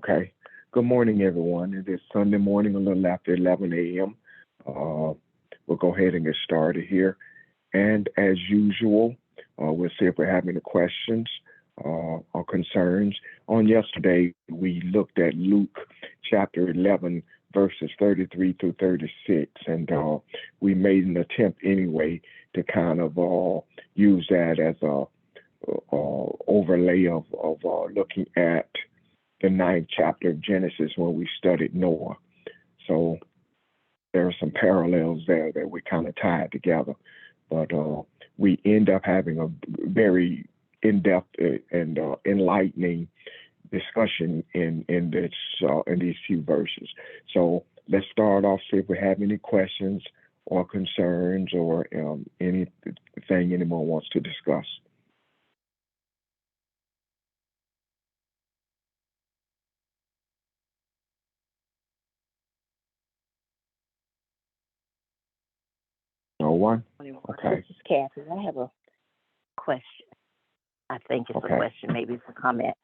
Okay. Good morning, everyone. It is Sunday morning, a little after 11 a.m. Uh, we'll go ahead and get started here. And as usual, we'll see if we have any questions or concerns. On yesterday, we looked at Luke chapter 11, verses 33 through 36, and we made an attempt anyway to kind of use that as a overlay of looking at the ninth chapter of Genesis when we studied Noah. So there are some parallels there that we kind of tied together. But we end up having a very in-depth and enlightening discussion in these few verses. So let's start off, see if we have any questions or concerns or anything anyone wants to discuss. No one? Okay. This is Kathy. I have a question. I think it's Okay. a question, maybe it's a comment.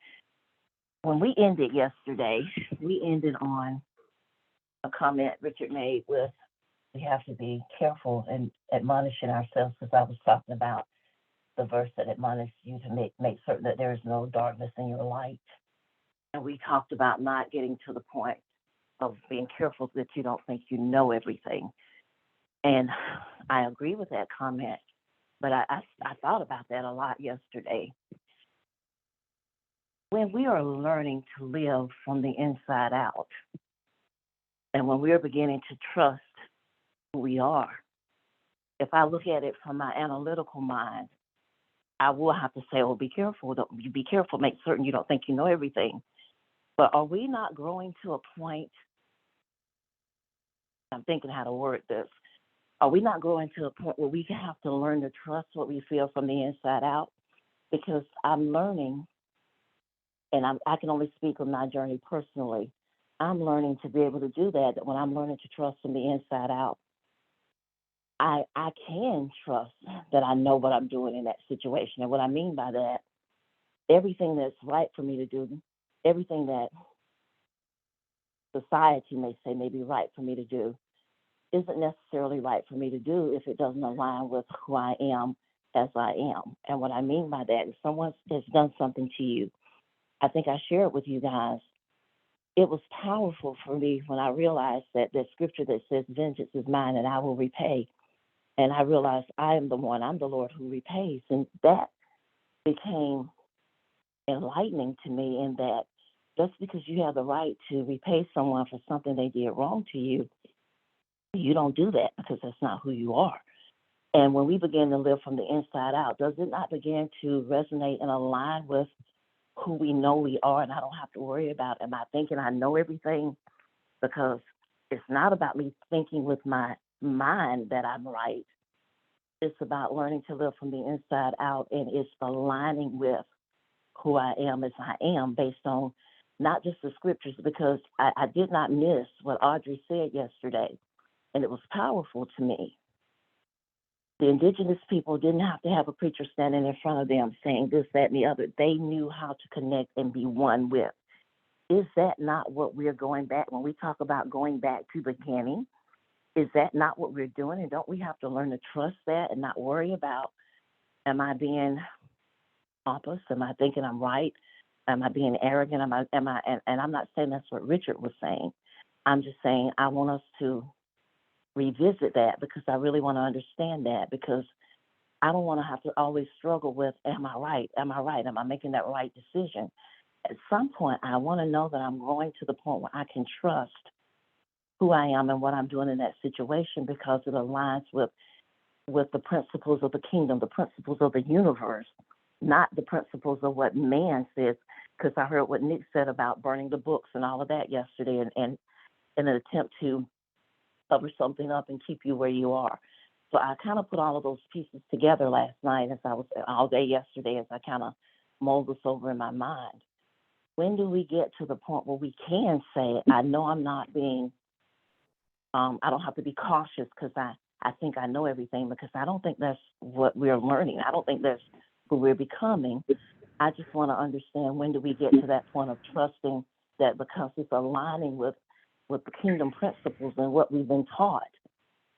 When we ended yesterday, we ended on a comment Richard made with we have to be careful and admonishing ourselves, because I was talking about the verse that admonished you to make certain that there is no darkness in your light. And we talked about not getting to the point of being careful that you don't think you know everything. And I agree with that comment, but I thought about that a lot yesterday. When we are learning to live from the inside out, and when we are beginning to trust who we are, if I look at it from my analytical mind, I will have to say, oh, be careful. Be careful. Make certain you don't think you know everything. But are we not growing to a point? I'm thinking how to word this. Are we not growing to a point where we have to learn to trust what we feel from the inside out? Because I'm learning, and I can only speak on my journey personally. I'm learning to be able to do that when I'm learning to trust from the inside out. I can trust that I know what I'm doing in that situation. And what I mean by that, everything that's right for me to do, everything that society may say may be right for me to do, isn't necessarily right for me to do if it doesn't align with who I am as I am. And what I mean by that, if someone has done something to you, I think I shared with you guys, it was powerful for me when I realized that the scripture that says, vengeance is mine and I will repay. And I realized I am the one, I'm the Lord who repays. And that became enlightening to me, in that just because you have the right to repay someone for something they did wrong to you, you don't do that, because that's not who you are. And when we begin to live from the inside out, does it not begin to resonate and align with who we know we are? And I don't have to worry about, am I thinking I know everything? Because it's not about me thinking with my mind that I'm right. It's about learning to live from the inside out, and it's aligning with who I am as I am based on not just the scriptures, because I did not miss what Audrey said yesterday, and it was powerful to me. The indigenous people didn't have to have a preacher standing in front of them saying this, that, and the other. They knew how to connect and be one with. Is that not what we're going back, when we talk about going back to the beginning? Is that not what we're doing? And don't we have to learn to trust that and not worry about, am I being pompous? Am I thinking I'm right? Am I being arrogant? And I'm not saying that's what Richard was saying. I'm just saying I want us to revisit that, because I really want to understand that, because I don't want to have to always struggle with, am I right? Am I right? Am I making that right decision? At some point, I want to know that I'm growing to the point where I can trust who I am and what I'm doing in that situation, because it aligns with the principles of the kingdom, the principles of the universe, not the principles of what man says. Because I heard what Nick said about burning the books and all of that yesterday, and in an attempt to cover something up and keep you where you are. So I kind of put all of those pieces together last night, as I was all day yesterday, as I kind of mulled this over in my mind. When do we get to the point where we can say, I know I'm not being, I don't have to be cautious because I think I know everything, because I don't think that's what we're learning. I don't think that's who we're becoming. I just want to understand, when do we get to that point of trusting that because it's aligning with the kingdom principles and what we've been taught,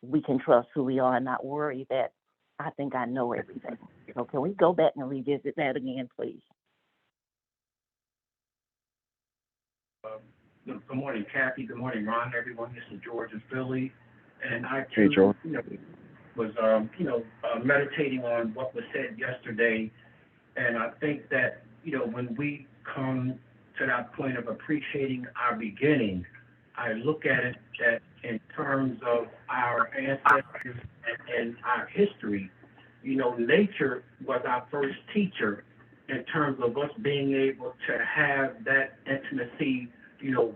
we can trust who we are and not worry that I think I know everything. So can we go back and revisit that again, please? Good morning, Kathy. Good morning, Ron. Everyone, this is George in Philly, and I Hey, too, George. was meditating on what was said yesterday, and I think that when we come to that point of appreciating our beginning, I look at it that in terms of our ancestors and our history, nature was our first teacher in terms of us being able to have that intimacy,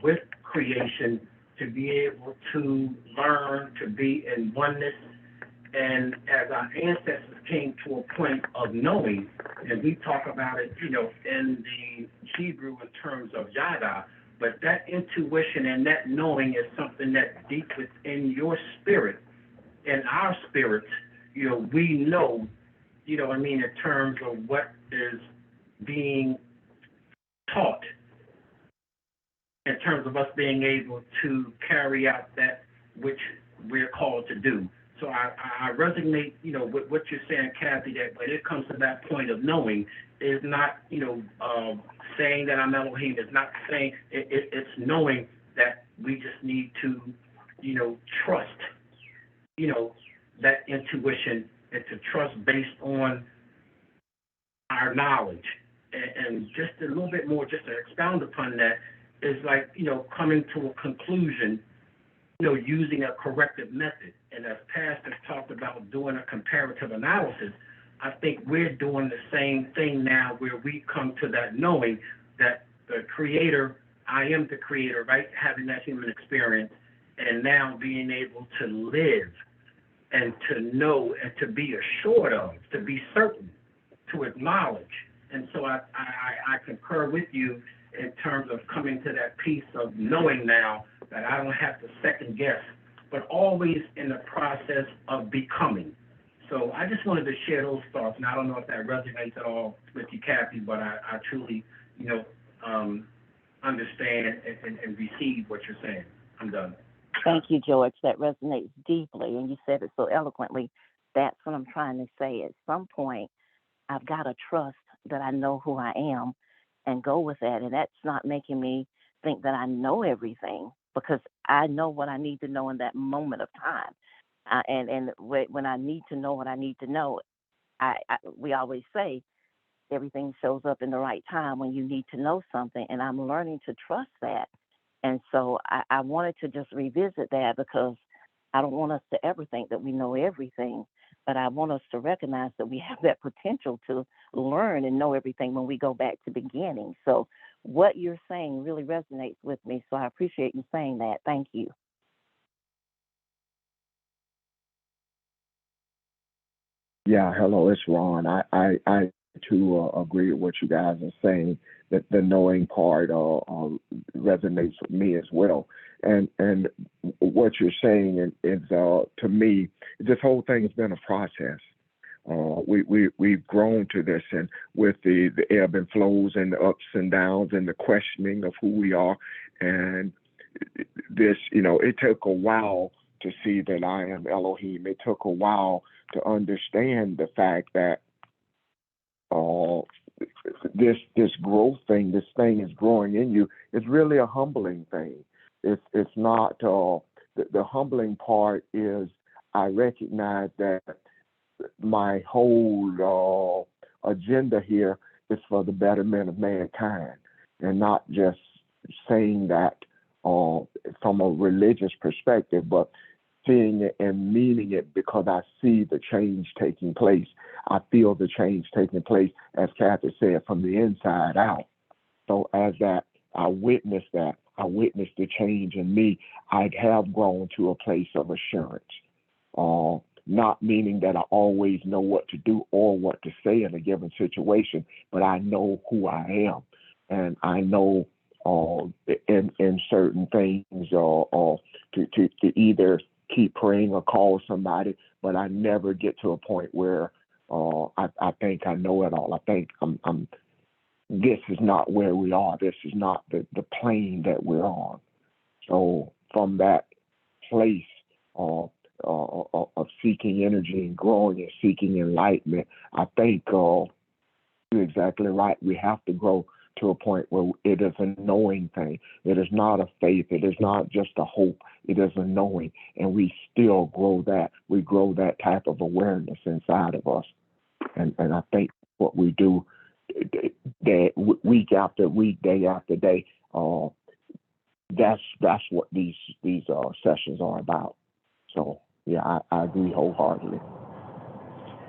with creation, to be able to learn, to be in oneness. And as our ancestors came to a point of knowing, and we talk about it, in the Hebrew in terms of yada, but that intuition and that knowing is something that's deep within your spirit and our spirits. We know, in terms of what is being taught, in terms of us being able to carry out that which we're called to do. So I resonate, with what you're saying, Kathy, that when it comes to that point of knowing, is not, saying that I'm Elohim. It's not saying, it's knowing that we just need to, trust, that intuition, and to trust based on our knowledge. And just a little bit more, just to expound upon that, is like, coming to a conclusion, using a corrective method. And as Pastor talked about doing a comparative analysis, I think we're doing the same thing now, where we come to that knowing that the Creator, I am the Creator, right? Having that human experience, and now being able to live and to know and to be assured of, to be certain, to acknowledge. And so I concur with you in terms of coming to that piece of knowing now that I don't have to second guess, but always in the process of becoming. So I just wanted to share those thoughts, and I don't know if that resonates at all with you, Kathy, but I truly, understand and receive what you're saying. I'm done. Thank you, George. That resonates deeply, and you said it so eloquently. That's what I'm trying to say. At some point, I've got to trust that I know who I am and go with that. And that's not making me think that I know everything, because I know what I need to know in that moment of time. And when I need to know what I need to know, we always say everything shows up in the right time when you need to know something. And I'm learning to trust that. And so I wanted to just revisit that, because I don't want us to ever think that we know everything, but I want us to recognize that we have that potential to learn and know everything when we go back to beginning. So what you're saying really resonates with me, so I appreciate you saying that. Thank you. Yeah, hello, it's Ron. I too agree with what you guys are saying. That the knowing part resonates with me as well. And what you're saying is to me, this whole thing has been a process. We've grown to this, and with the ebb and flows and the ups and downs and the questioning of who we are, and this, it took a while to see that I am Elohim. It took a while to understand the fact that this growth thing, this thing is growing in you. It's really a humbling thing. It's not the humbling part is I recognize that my whole agenda here is for the betterment of mankind, and not just saying that from a religious perspective, but seeing it and meaning it, because I see the change taking place. I feel the change taking place, as Kathy said, from the inside out. So as that, I witnessed the change in me. I have grown to a place of assurance. Not meaning that I always know what to do or what to say in a given situation, but I know who I am, and I know in certain things to either keep praying or call somebody, but I never get to a point where I think I know it all. I think I'm this is not where we are. This is not the plane that we're on. So from that place of seeking energy and growing and seeking enlightenment, I think you're exactly right. We have to grow to a point where it is a knowing thing. It is not a faith. It is not just a hope. It is a knowing, and we still grow that. We grow that type of awareness inside of us, and I think what we do that week after week, day after day, that's what these sessions are about. So yeah, I agree wholeheartedly.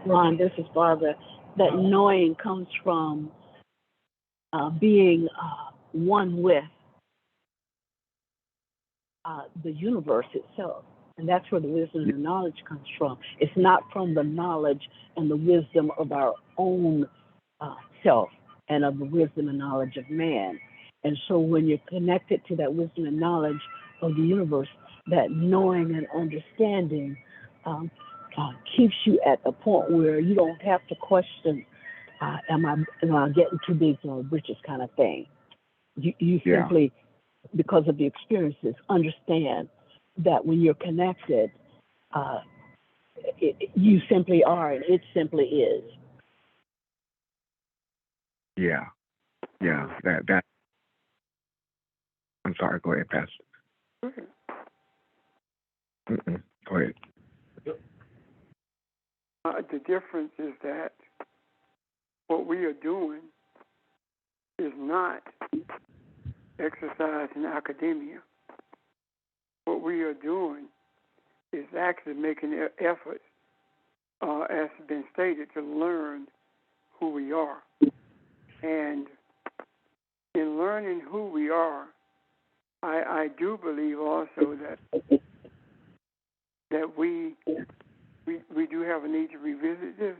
Ron, this is Barbara. That knowing comes from being one with the universe itself. And that's where the wisdom and the knowledge comes from. It's not from the knowledge and the wisdom of our own self and of the wisdom and knowledge of man. And so when you're connected to that wisdom and knowledge of the universe, that knowing and understanding keeps you at a point where you don't have to question, am I getting too big for my britches kind of thing. You simply, because of the experiences, understand that when you're connected, you simply are, and it simply is. Yeah. That. I'm sorry. Go ahead, Pastor. Go ahead. The difference is that what we are doing is not exercise in academia. What we are doing is actually making an effort, as has been stated, to learn who we are. And in learning who we are, I do believe also that we do have a need to revisit this,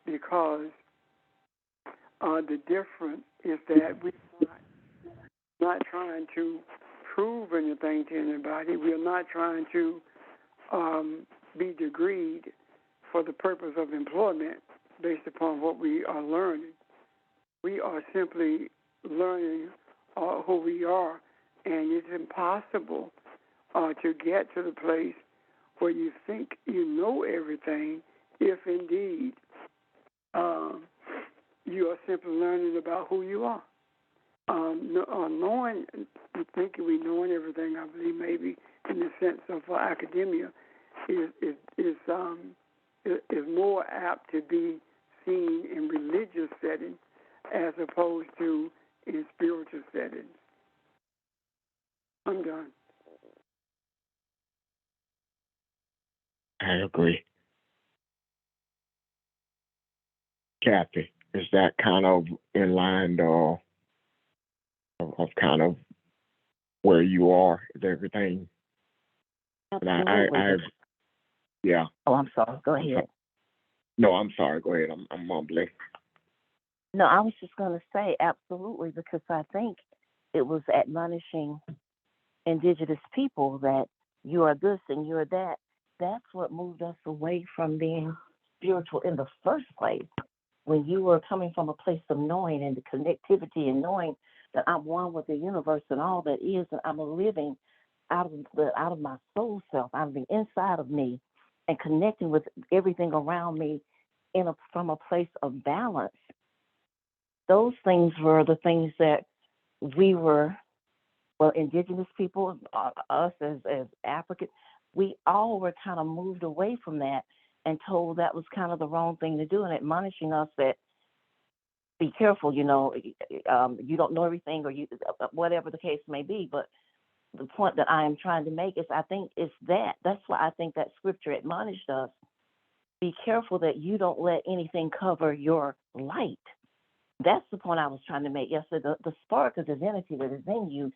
because the difference is that we're not trying to prove anything to anybody. We are not trying to be degreed for the purpose of employment based upon what we are learning. We are simply learning who we are, and it's impossible to get to the place where you think you know everything if indeed you are simply learning about who you are. Knowing, thinking we knowing everything, I believe maybe in the sense of academia is more apt to be seen in religious settings as opposed to in spiritual settings. I'm done. I agree. Kathy, is that kind of in line of kind of where you are? Is everything? Absolutely. Yeah. Oh, I'm sorry. Go ahead. No, I'm sorry. Go ahead. I'm mumbling. No, I was just going to say absolutely, because I think it was admonishing indigenous people that you are this and you are that. That's what moved us away from being spiritual in the first place. When you were coming from a place of knowing and the connectivity and knowing that I'm one with the universe and all that is, and I'm living out of my soul self, out of the inside of me, and connecting with everything around me from a place of balance. Those things were the things that we were, indigenous people, us as Africans, we all were kind of moved away from that and told that was kind of the wrong thing to do, and admonishing us that be careful, you don't know everything, or you, whatever the case may be. But the point that I am trying to make is, I think it's that's why I think that scripture admonished us, be careful that you don't let anything cover your light. That's the point I was trying to make yesterday. The spark of divinity that is in you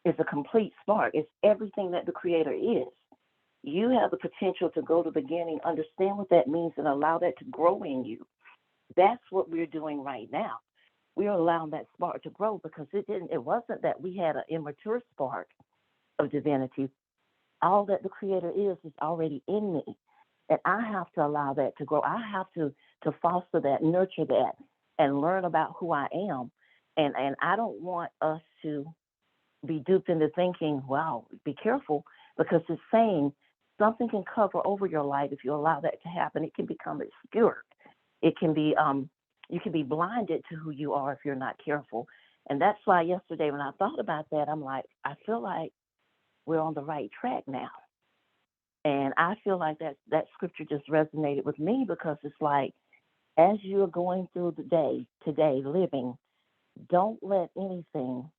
is a complete spark. It's everything that the Creator is. You have the potential to go to the beginning, understand what that means, and allow that to grow in you. That's what we're doing right now. We're allowing that spark to grow, because it wasn't that we had an immature spark of divinity. All that the Creator is already in me. And I have to allow that to grow. I have to foster that, nurture that, and learn about who I am. And I don't want us to be duped into thinking, wow, be careful, because it's saying something can cover over your light if you allow that to happen. It can become obscured. It can be you can be blinded to who you are if you're not careful. And that's why yesterday when I thought about that, I'm like, I feel like we're on the right track now. And I feel like that scripture just resonated with me, because it's like, as you're going through the day today, living, don't let anything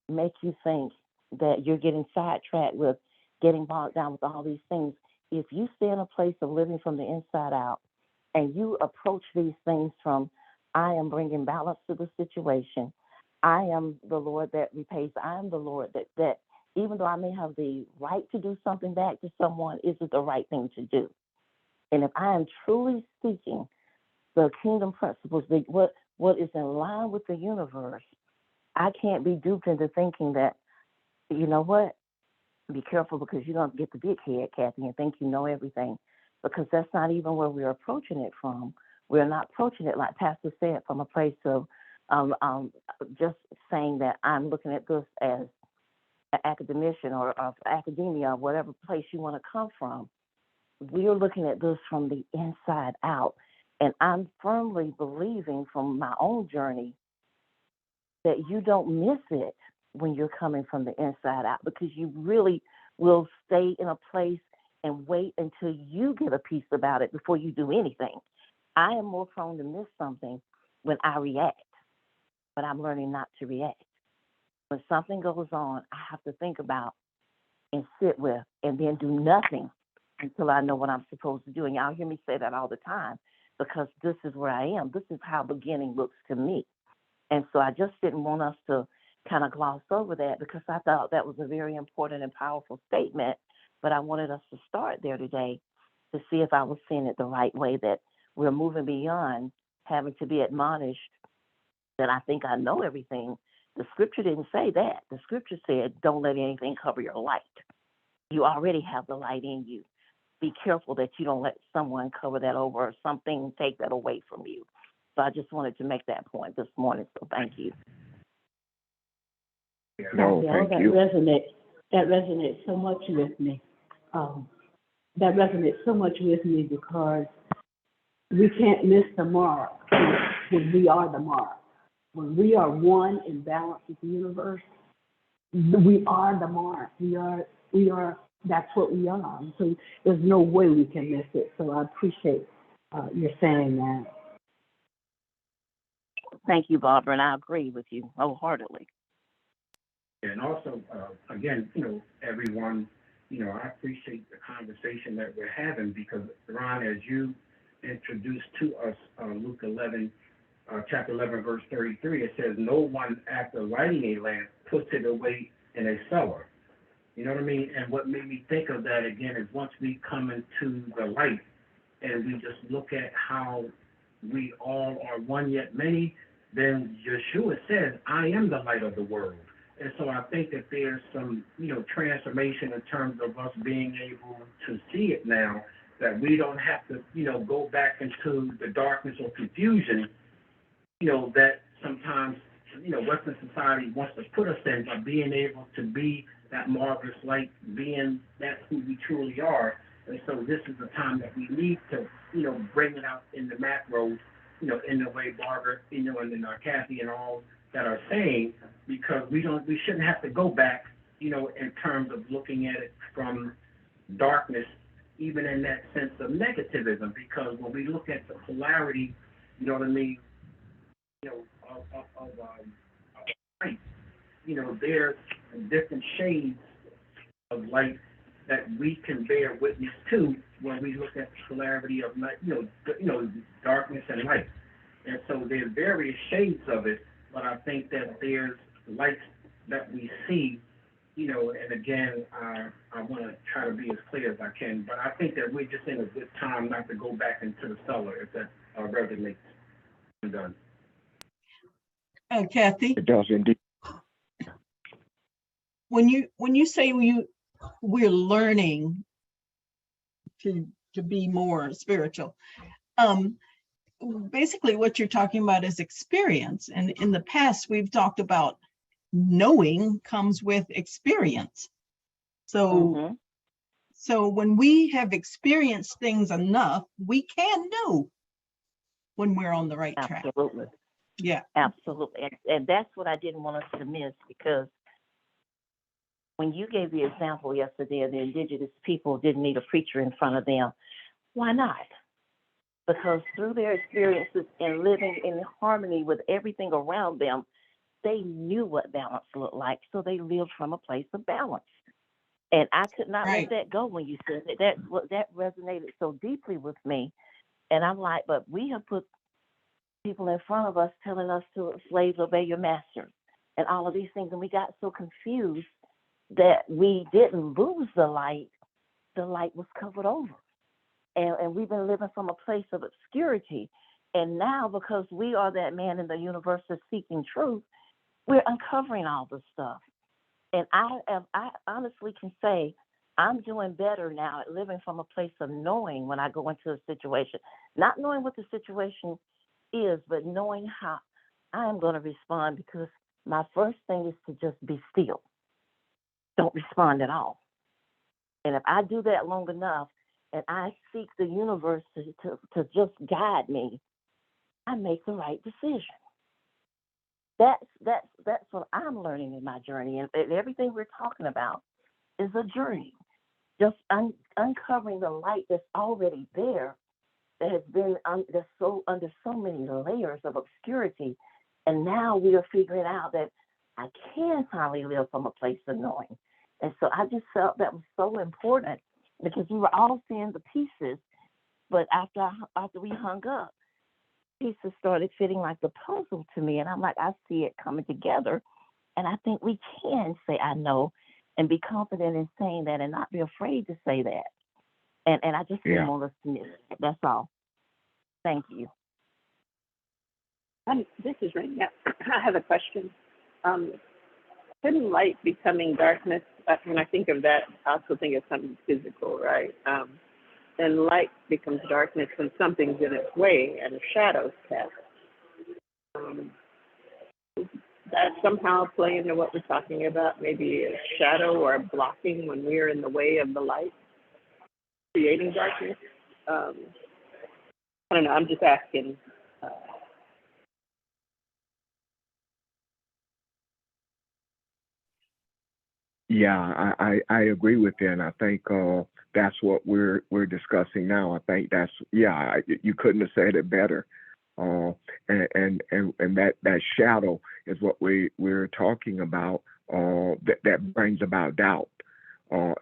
make you think that you're getting sidetracked with getting bogged down with all these things. If you stay in a place of living from the inside out, and you approach these things from, I am bringing balance to the situation. I am the Lord that repays. I am the Lord that even though I may have the right to do something back to someone, is it the right thing to do? And if I am truly seeking the kingdom principles, what is in line with the universe, I can't be duped into thinking that, you know what, be careful, because you don't get the big head, Kathy, and think you know everything, because that's not even where we're approaching it from. We're not approaching it, like Pastor said, from a place of just saying that I'm looking at this as an academician or academia, or whatever place you want to come from. We're looking at this from the inside out. And I'm firmly believing from my own journey that you don't miss it when you're coming from the inside out, because you really will stay in a place and wait until you get a piece about it before you do anything. I am more prone to miss something when I react, but I'm learning not to react. When something goes on, I have to think about and sit with and then do nothing until I know what I'm supposed to do. And y'all hear me say that all the time, because this is where I am. This is how beginning looks to me. And so I just didn't want us to kind of gloss over that, because I thought that was a very important and powerful statement. But I wanted us to start there today to see if I was seeing it the right way, that we're moving beyond having to be admonished that I think I know everything. The scripture didn't say that. The scripture said, don't let anything cover your light. You already have the light in you. Be careful that you don't let someone cover that over, or something take that away from you. So I just wanted to make that point this morning. So thank you. No, thank you. That resonates so much with me. That resonates so much with me, because we can't miss the mark when we are the mark. When we are one in balance with the universe, we are the mark. We are. That's what we are. So there's no way we can miss it. So I appreciate your saying that. Thank you, Barbara, and I agree with you wholeheartedly. And also, again, everyone, I appreciate the conversation that we're having, because, Ron, as you introduced to us Luke 11, chapter 11, verse 33, it says, no one after lighting a lamp puts it away in a cellar. You know what I mean? And what made me think of that again is, once we come into the light and we just look at how we all are one yet many, then Yeshua says, I am the light of the world. And so I think that there's some, transformation in terms of us being able to see it now, that we don't have to, go back into the darkness or confusion, that sometimes, Western society wants to put us in, by being able to be that marvelous light, being that's who we truly are. And so this is the time that we need to, bring it out in the macro, in the way Barbara, and then Kathy and all that are saying, because we shouldn't have to go back, in terms of looking at it from darkness, even in that sense of negativism, because when we look at the polarity, you know what I mean, of light, there's different shades of light that we can bear witness to when we look at the polarity of light, darkness and light. And so there's various shades of it, but I think that there's light that we see, and again, I want to try to be as clear as I can, but I think that we're just in a good time not to go back into the cellar, if that resonates. I'm done. Kathy? It does indeed. When you say we're learning to be more spiritual, basically what you're talking about is experience. And in the past, we've talked about knowing comes with experience. So, so when we have experienced things enough, we can know when we're on the right track. Absolutely. Yeah. Absolutely. And that's what I didn't want us to miss, because when you gave the example yesterday of the indigenous people didn't need a preacher in front of them, why not? Because through their experiences and living in harmony with everything around them, they knew what balance looked like, so they lived from a place of balance. And I could not let that go when you said that. That resonated so deeply with me. And I'm like, but we have put people in front of us telling us to slaves obey your masters and all of these things, and we got so confused that we didn't lose the light. The light was covered over. And we've been living from a place of obscurity. And now, because we are that man in the universe that's seeking truth, we're uncovering all this stuff. And I honestly can say I'm doing better now at living from a place of knowing when I go into a situation, not knowing what the situation is, but knowing how I am going to respond, because my first thing is to just be still. Don't respond at all. And if I do that long enough and I seek the universe to just guide me, I make the right decision. That's what I'm learning in my journey. And everything we're talking about is a journey. Just uncovering the light that's already there, that has been that's so under so many layers of obscurity. And now we are figuring out that I can finally live from a place of knowing. And so I just felt that was so important, because we were all seeing the pieces, but after we hung up, pieces started fitting like the puzzle to me. And I'm like, I see it coming together. And I think we can say, I know, and be confident in saying that and not be afraid to say that. And I just didn't want us to miss it. That's all. Thank you. This is Rain. Yeah. I have a question. Couldn't light becoming darkness? When I think of that, I also think of something physical, right? And light becomes darkness when something's in its way and a shadow's cast. That somehow play into what we're talking about, maybe a shadow or a blocking when we're in the way of the light, creating darkness. I don't know, I'm just asking. Yeah, I agree with that. And I think that's what we're discussing now. I think that's you couldn't have said it better. And that shadow is what we're talking about. That brings about doubt.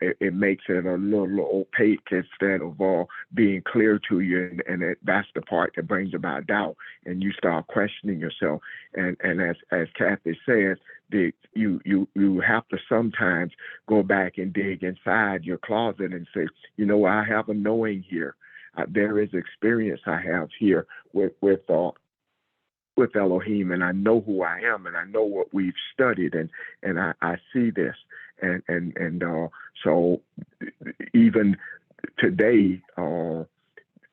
It makes it a little opaque instead of being clear to you, and that's the part that brings about doubt, and you start questioning yourself. And as Kathy says, you have to sometimes go back and dig inside your closet and say, I have a knowing here. There is experience I have here with Elohim, and I know who I am, and I know what we've studied, and I see this, and so even today,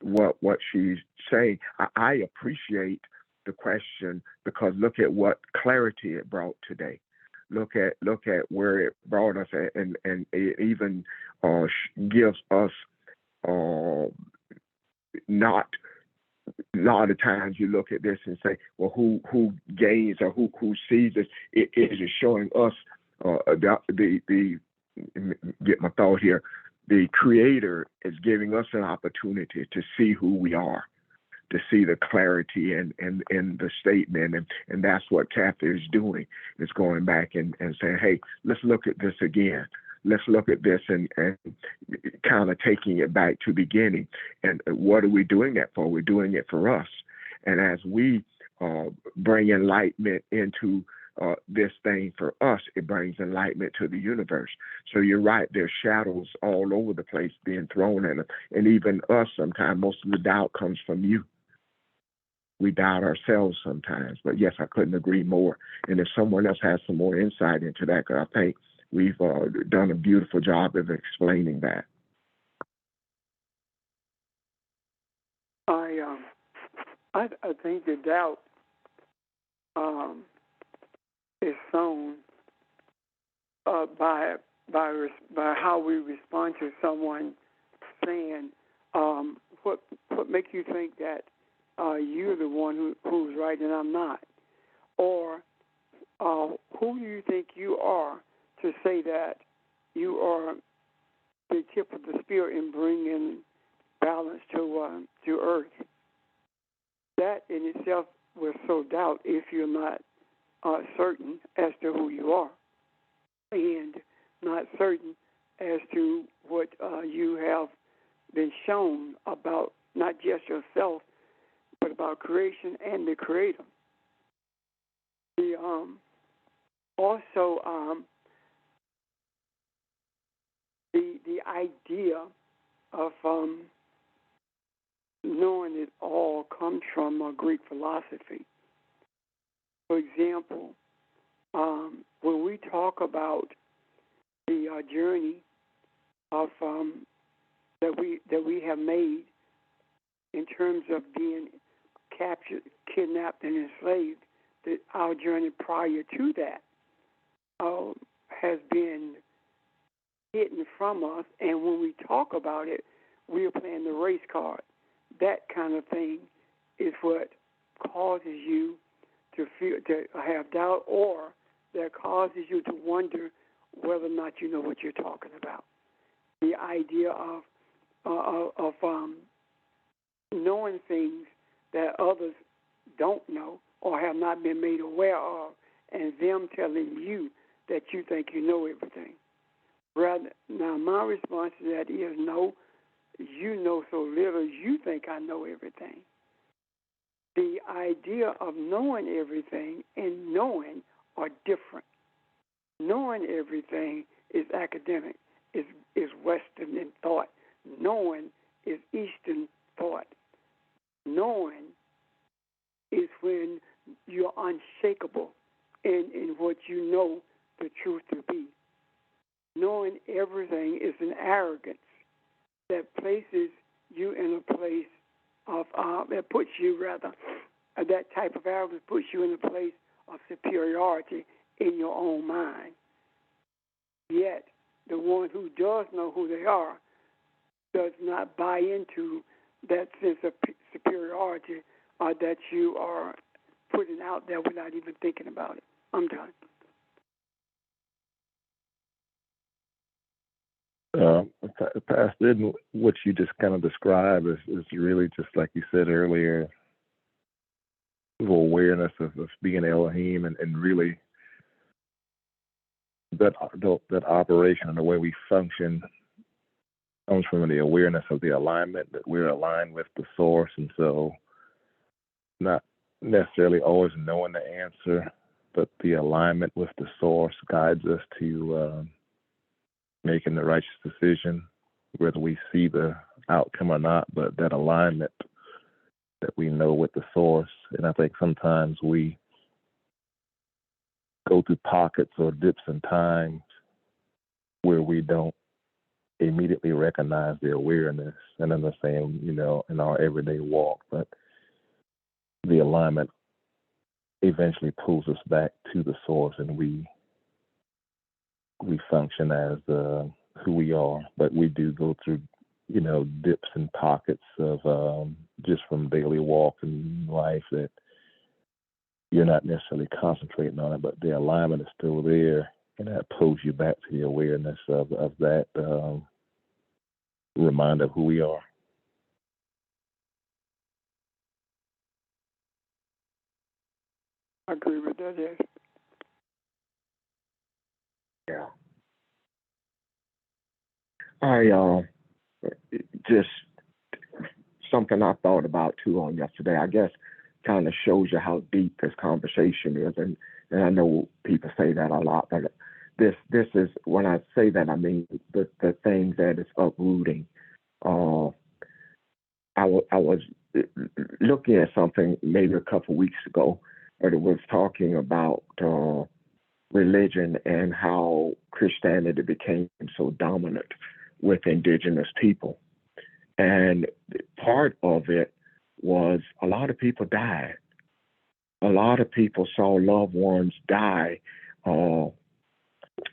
what she's saying, I appreciate the question, because look at what clarity it brought today. Look at where it brought us, and it even gives us not. A lot of times you look at this and say, well, who gains or who sees this? It is showing us the get my thought here. The Creator is giving us an opportunity to see who we are, to see the clarity in the statement, and that's what Kathy is doing. Is going back and saying, hey, let's look at this again. Let's look at this and kind of taking it back to beginning. And what are we doing that for? We're doing it for us. And as we bring enlightenment into this thing for us, it brings enlightenment to the universe. So you're right, there's shadows all over the place being thrown at us. And even us, sometimes, most of the doubt comes from you. We doubt ourselves sometimes. But yes, I couldn't agree more. And if someone else has some more insight into that, because I think we've done a beautiful job of explaining that. I think the doubt is sown by how we respond to someone saying, what makes you think that you're the one who's right and I'm not? Or who do you think you are to say that you are the tip of the spear in bringing balance to earth? That in itself will sow doubt if you're not certain as to who you are and not certain as to what you have been shown about not just yourself, but about creation and the Creator. The also the idea of knowing it all comes from Greek philosophy. For example, when we talk about the journey of that we have made in terms of being captured, kidnapped, and enslaved, that our journey prior to that has been hidden from us, and when we talk about it, we are playing the race card. That kind of thing is what causes you to feel, to have doubt, or that causes you to wonder whether or not you know what you're talking about. The idea of knowing things that others don't know or have not been made aware of, and them telling you that you think you know everything. Now, my response to that is no, you know so little, you think I know everything. The idea of knowing everything and knowing are different. Knowing everything is academic, is Western in thought. Knowing is Eastern thought. Knowing is when you're unshakable in what you know the truth to be. Knowing everything is an arrogance that places you in a place of, that puts you rather, that type of arrogance puts you in a place of superiority in your own mind. Yet, the one who does know who they are does not buy into that sense of superiority that you are putting out there without even thinking about it. I'm done. Pastor, what you just kind of described is really just like you said earlier, the awareness of being Elohim, and really that operation and the way we function comes from the awareness of the alignment, that we're aligned with the source. And so not necessarily always knowing the answer, but the alignment with the source guides us to making the righteous decision, whether we see the outcome or not, but that alignment that we know with the source. And I think sometimes we go through pockets or dips in times where we don't immediately recognize the awareness. And I'm not saying, in our everyday walk, but the alignment eventually pulls us back to the source, and we function as who we are. But we do go through, dips and pockets of just from daily walk and life that you're not necessarily concentrating on it, but the alignment is still there, and that pulls you back to the awareness of that reminder of who we are. I agree with that, yes. Yeah. I just something I thought about too on yesterday. I guess kind of shows you how deep this conversation is, and I know people say that a lot, but this is, when I say that, I mean the thing that is uprooting. I was looking at something maybe a couple weeks ago, but it was talking about religion and how Christianity became so dominant with indigenous people. And part of it was a lot of people died. A lot of people saw loved ones die,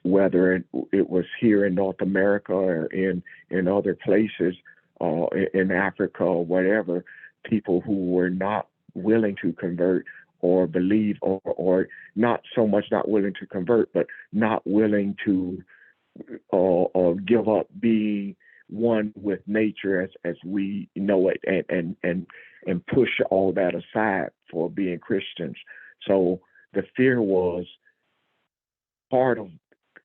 whether it was here in North America or in other places, in Africa or whatever. People who were not willing to convert or believe, or not so much not willing to convert, but not willing to give up being one with nature as we know it, and push all that aside for being Christians. So the fear was part of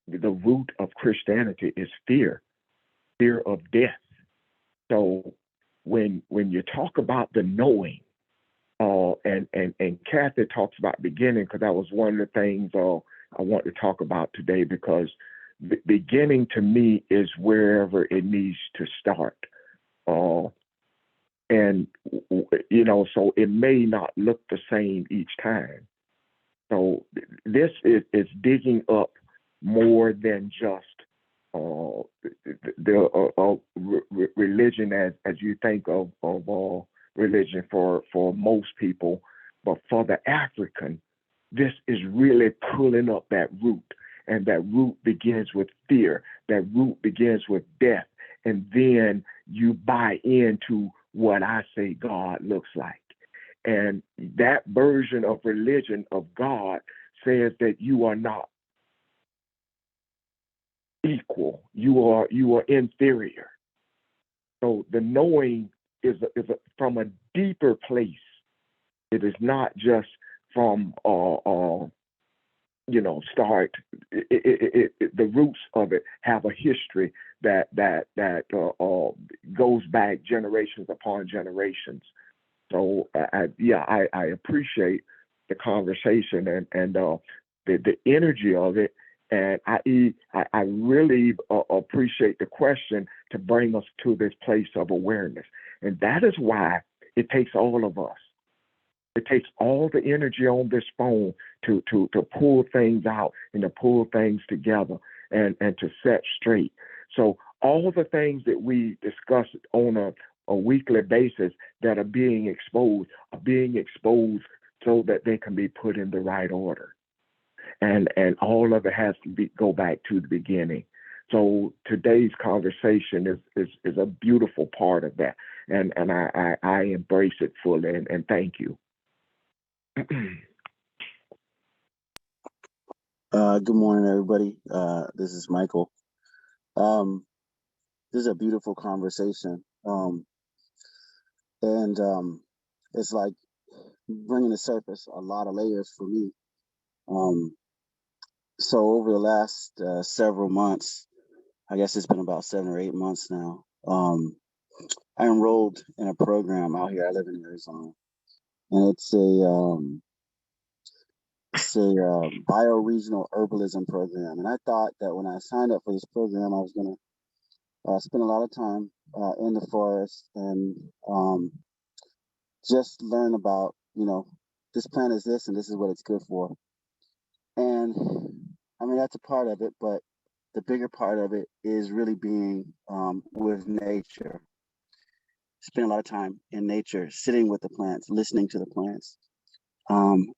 the root of Christianity is fear of death. So when you talk about the knowing, and Kathy talks about beginning, because that was one of the things I want to talk about today, because the beginning to me is wherever it needs to start. And, so it may not look the same each time. So this is digging up more than just the religion as you think of religion for most people, but for the African, this is really pulling up that root, and that root begins with fear. That root begins with death, and then you buy into what I say God looks like. And that version of religion of God says that you are not equal. You are inferior. So the knowing is from a deeper place. It is not just from start. The roots of it have a history that goes back generations upon generations. So I appreciate the conversation and the energy of it, and I really appreciate the question to bring us to this place of awareness, and that is why it takes all of us. It takes all the energy on this phone to pull things out and to pull things together and to set straight. So all the things that we discuss on a weekly basis that are being exposed so that they can be put in the right order. And all of it has to go back to the beginning. So today's conversation is a beautiful part of that. And I embrace it fully, and thank you. Good morning, everybody. This is Michael. This is a beautiful conversation. And it's like bringing to surface a lot of layers for me. So over the last several months, I guess it's been about 7 or 8 months now, I enrolled in a program out here. I live in Arizona, and it's a bioregional herbalism program. And I thought that when I signed up for this program, I was going to spend a lot of time in the forest and just learn about, this plant is this and this is what it's good for. And I mean, that's a part of it, but the bigger part of it is really being with nature. Spend a lot of time in nature, sitting with the plants, listening to the plants,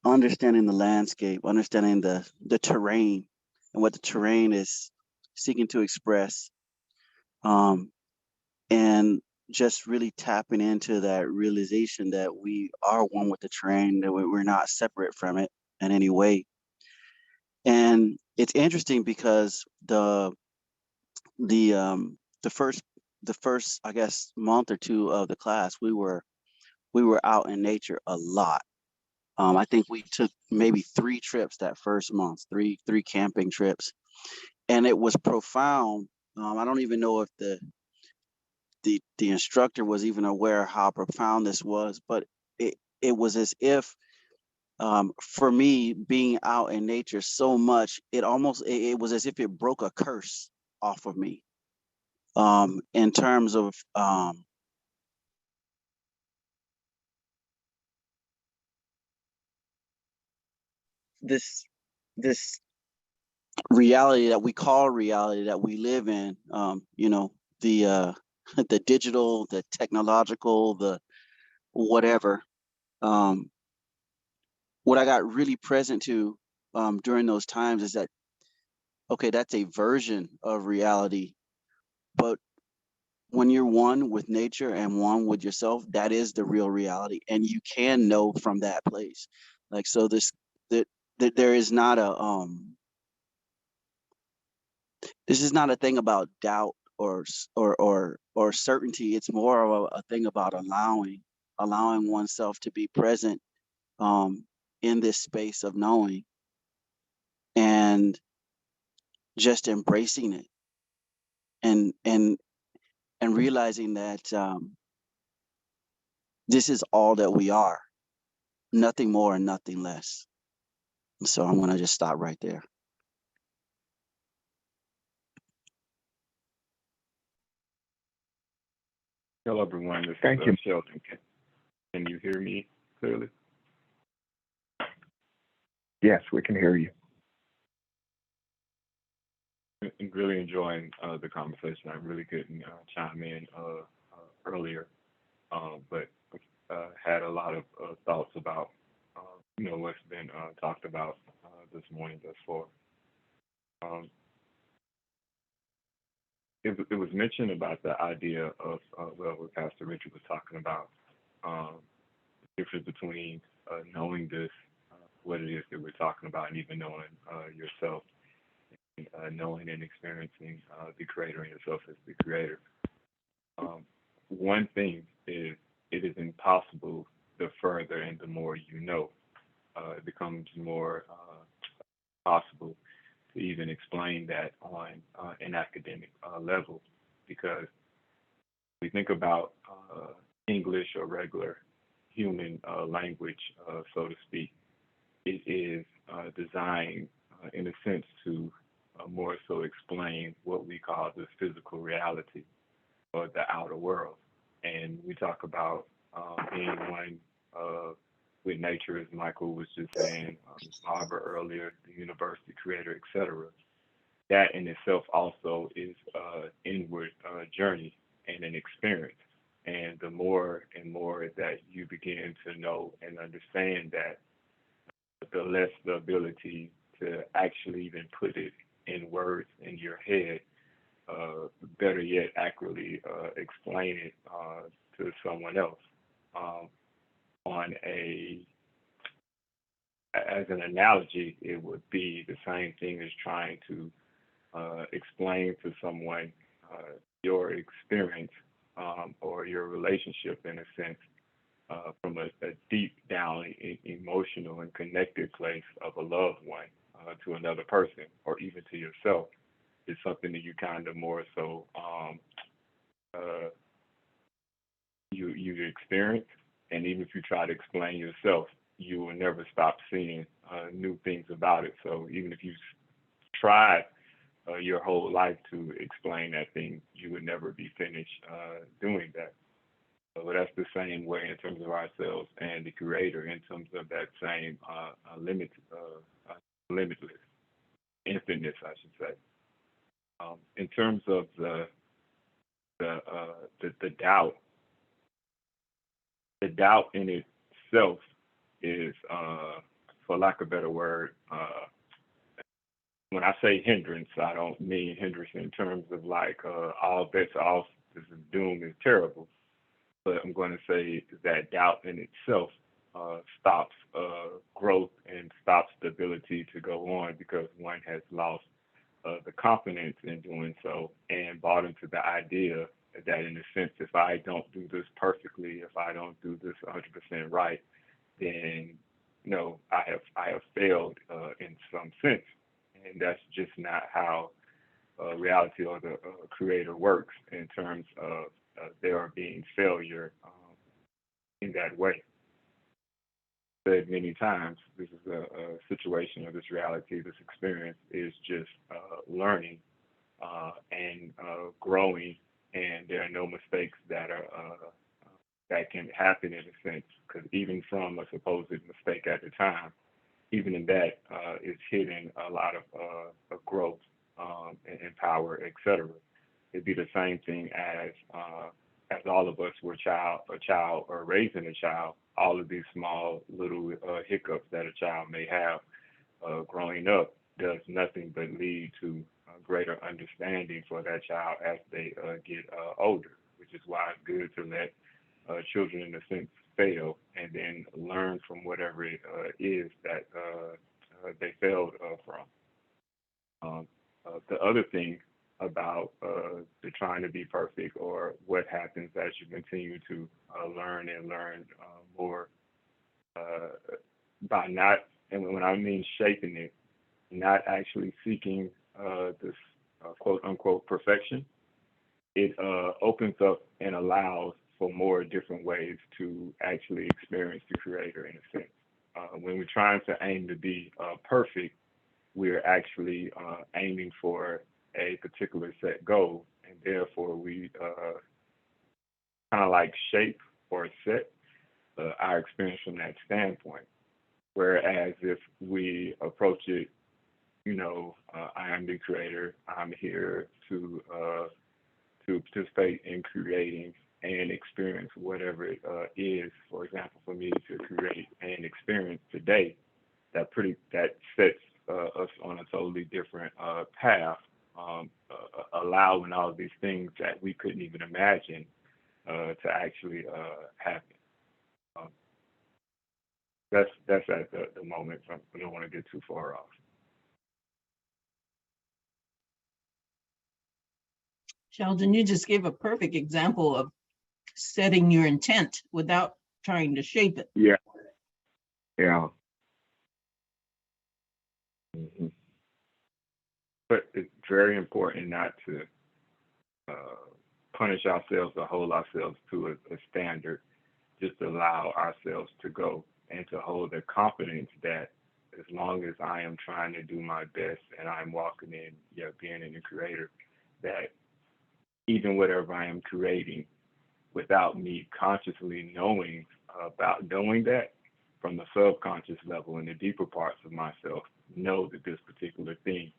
understanding the landscape, understanding the terrain and what the terrain is seeking to express, and just really tapping into that realization that we are one with the terrain, that we're not separate from it in any way. And it's interesting because the first I guess month or two of the class, we were out in nature a lot. I think we took maybe 3 trips that first month, three camping trips, and it was profound. I don't even know if the instructor was even aware how profound this was, but it was as if, for me, being out in nature so much, it was as if it broke a curse off of me, in terms of this reality that we call reality that we live in. The the digital, the technological, whatever. What I got really present to during those times is that, okay, that's a version of reality, but when you're one with nature and one with yourself, that is the real reality, and you can know from that place. Like, so that there is not a this is not a thing about doubt or certainty. It's more of a thing about allowing oneself to be present in this space of knowing, and just embracing it, and realizing that this is all that we are, nothing more and nothing less. So I'm going to just stop right there. Hello, everyone. This Thank is you. Sheldon. Can you hear me clearly? Yes, we can hear you. I'm really enjoying the conversation. I really couldn't chime in earlier, but had a lot of thoughts about what's been talked about this morning thus far. It was mentioned about the idea of what Pastor Richard was talking about, the difference between knowing this, what it is that we're talking about, and even knowing yourself, knowing and experiencing the Creator and yourself as the Creator. One thing is, it is impossible the further and the more you know. It becomes more possible to even explain that on an academic level, because we think about English or regular human language, so to speak. It is designed, in a sense, to more so explain what we call the physical reality or the outer world. And we talk about being one with nature, as Michael was just saying, Barbara earlier, the universe, the Creator, etc. That in itself also is an inward journey and an experience. And the more and more that you begin to know and understand that, the less the ability to actually even put it in words in your head, better yet, accurately explain it to someone else. As an analogy, it would be the same thing as trying to explain to someone your experience or your relationship, in a sense, from a deep down emotional and connected place of a loved one to another person, or even to yourself. It's something that you kind of more so you experience, and even if you try to explain yourself, you will never stop seeing new things about it. So even if you tried your whole life to explain that thing, you would never be finished doing that. So that's the same way in terms of ourselves and the Creator, in terms of that same limitless, infiniteness, I should say. In terms of the doubt, the doubt in itself is, for lack of a better word, when I say hindrance, I don't mean hindrance in terms of like all bets off, this is doom is terrible. But I'm going to say that doubt in itself stops growth and stops the ability to go on, because one has lost the confidence in doing so and bought into the idea that, in a sense, if I don't do this perfectly, if I don't do this 100% right, then I have failed in some sense, and that's just not how reality or the Creator works in terms of there being failure in that way. Said many times, this is a situation, or this reality, this experience is just learning and growing, and there are no mistakes that can happen, in a sense, because even from a supposed mistake at the time, even in that is hidden a lot of growth and power, etc. It'd be the same thing as as all of us were a child or raising a child, all of these small little hiccups that a child may have growing up does nothing but lead to greater understanding for that child as they get older, which is why it's good to let children, in a sense, fail and then learn from whatever it is that they failed from. The other thing about the trying to be perfect, or what happens as you continue to learn and learn more by not, and when I mean shaping it, not actually seeking this quote unquote perfection, it opens up and allows for more different ways to actually experience the Creator, in a sense. When we're trying to aim to be perfect, we're actually aiming for a particular set goal, and therefore we kind of like shape or set our experience from that standpoint. Whereas if we approach it, I am the Creator, I'm here to participate in creating and experience whatever it is. For example, for me to create and experience today, that sets us on a totally different path, allowing all of these things that we couldn't even imagine to actually happen. That's at the moment. I don't want to get too far off. Sheldon, you just gave a perfect example of setting your intent without trying to shape it. Yeah. Yeah. Mm-hmm. But it's very important not to punish ourselves or hold ourselves to a standard. Just allow ourselves to go and to hold the confidence that as long as I am trying to do my best and I'm walking in, being in the Creator, that even whatever I am creating, without me consciously knowing that, from the subconscious level and the deeper parts of myself, know that this particular thing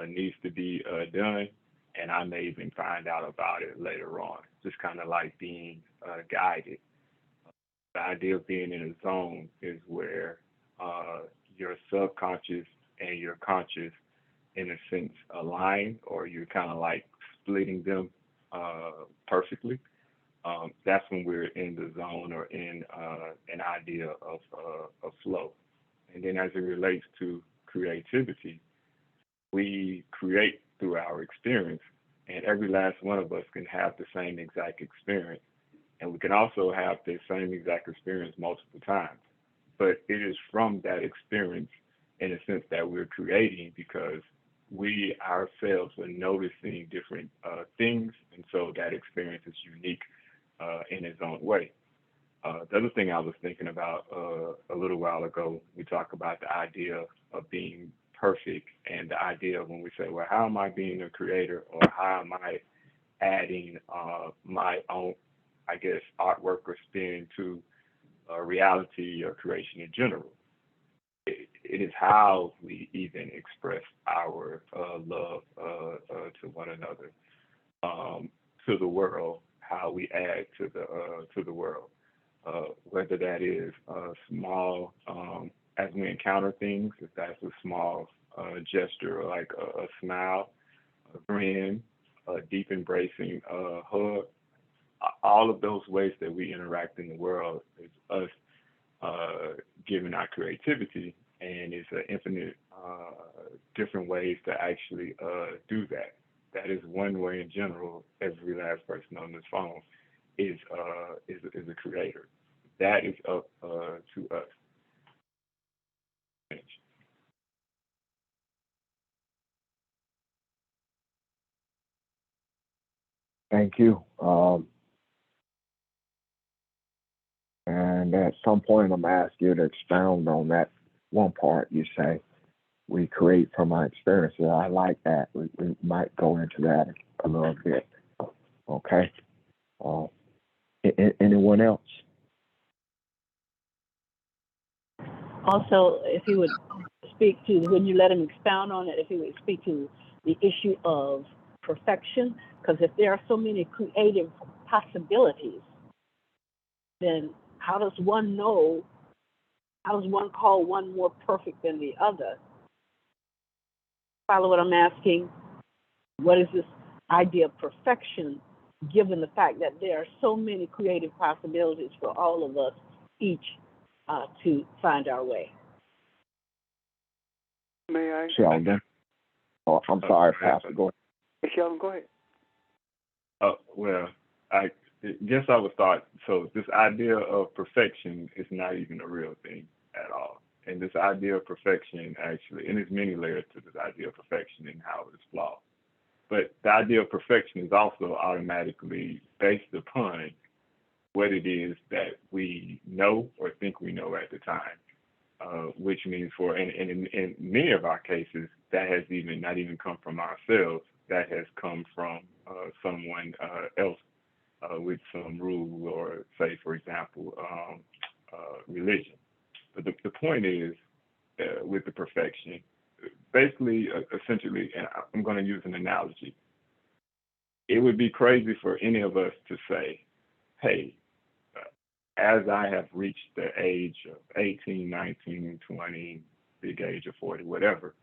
needs to be done, and I may even find out about it later on. Just kind of like being guided. The idea of being in a zone is where your subconscious and your conscious, in a sense, align, or you're kind of like splitting them perfectly. That's when we're in the zone, or in an idea of flow. And then as it relates to creativity, we create through our experience, and every last one of us can have the same exact experience. And we can also have the same exact experience multiple times. But it is from that experience, in a sense, that we're creating, because we ourselves are noticing different things. And so that experience is unique in its own way. The other thing I was thinking about a little while ago, we talked about the idea of being perfect, and the idea of when we say, well, how am I being a creator, or how am I adding my own, I guess, artwork or spin to reality or creation in general. It is how we even express our love to one another, to the world, how we add to the world, whether that is small, as we encounter things, if that's a small gesture, like a smile, a grin, a deep embracing hug. All of those ways that we interact in the world is us giving our creativity, and it's an infinite different ways to actually do that. That is one way in general. Every last person on this phone is a creator. That is up to us. Thank you. And at some point, I'm going to ask you to expound on that one part you say. We create from our experiences. I like that. We might go into that a little bit. Okay. Anyone else? Also, if he would speak to, when you let him expound on it, if he would speak to the issue of perfection, because if there are so many creative possibilities, then how does one call one more perfect than the other? Follow what I'm asking? What is this idea of perfection, given the fact that there are so many creative possibilities for all of us each to find our way? May I? Sheldon. Oh, I'm sorry, Pastor. Go ahead. Hey, Sheldon, go ahead. Well, I guess I would start. So this idea of perfection is not even a real thing at all. And this idea of perfection actually, and there's many layers to this idea of perfection and how it's flawed. But the idea of perfection is also automatically based upon what it is that we know or think we know at the time, which means in many of our cases, that has not even come from ourselves. That has come from someone else with some rule or, say, for example, religion. But the point is, with the perfection, basically, essentially, and I'm going to use an analogy. It would be crazy for any of us to say, hey, as I have reached the age of 18, 19, 20, big age of 40, whatever,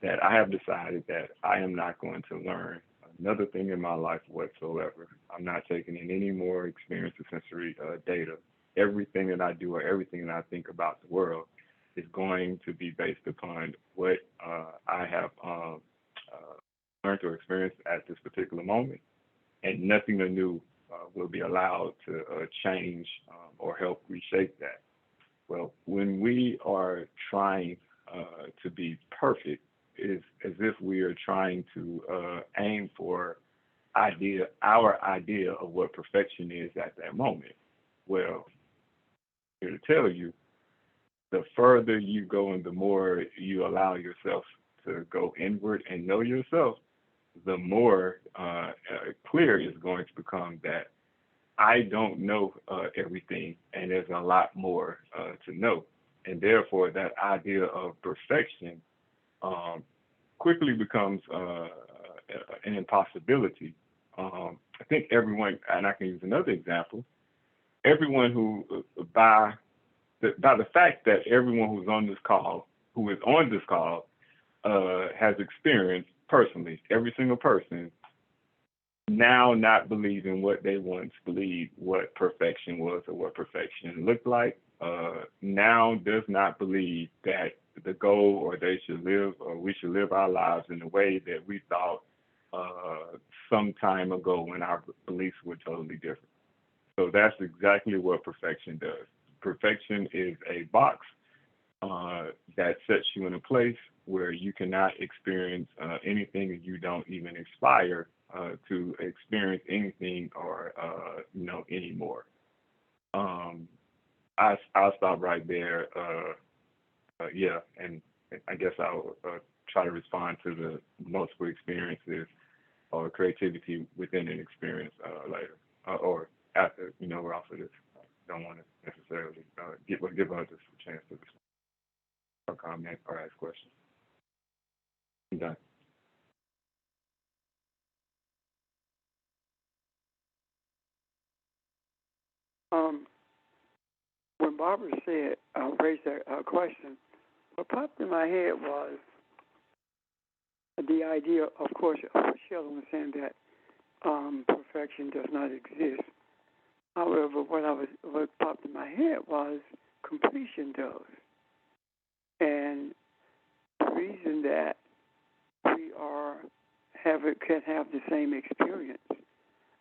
that I have decided that I am not going to learn another thing in my life whatsoever. I'm not taking in any more experience or sensory data. Everything that I do or everything that I think about the world is going to be based upon what I have learned or experienced at this particular moment, and nothing anew will be allowed to change or help reshape that. Well, when we are trying to be perfect, it's as if we are trying to aim for our idea of what perfection is at that moment. Well, I'm here to tell you, the further you go and the more you allow yourself to go inward and know yourself, the more clear it's going to become that I don't know everything, and there's a lot more to know. And therefore, that idea of perfection quickly becomes an impossibility. I think everyone, and I can use another example, everyone who, by the fact that everyone who is on this call, has experienced personally, every single person, now not believing what they once believed what perfection was or what perfection looked like, now does not believe that the goal or they should live or we should live our lives in the way that we thought some time ago when our beliefs were totally different. So that's exactly what perfection does. Perfection is a box that sets you in a place where you cannot experience anything and you don't even aspire to experience anything or anymore. I'll stop right there. And I guess I'll try to respond to the multiple experiences or creativity within an experience later or after we're off of this. I don't want to necessarily give others a chance to respond or comment or ask questions. I'm done. When Barbara said, raised that question, what popped in my head was the idea, of course, Sheldon was saying that perfection does not exist. However, what popped in my head was completion does. And the reason that we can have the same experience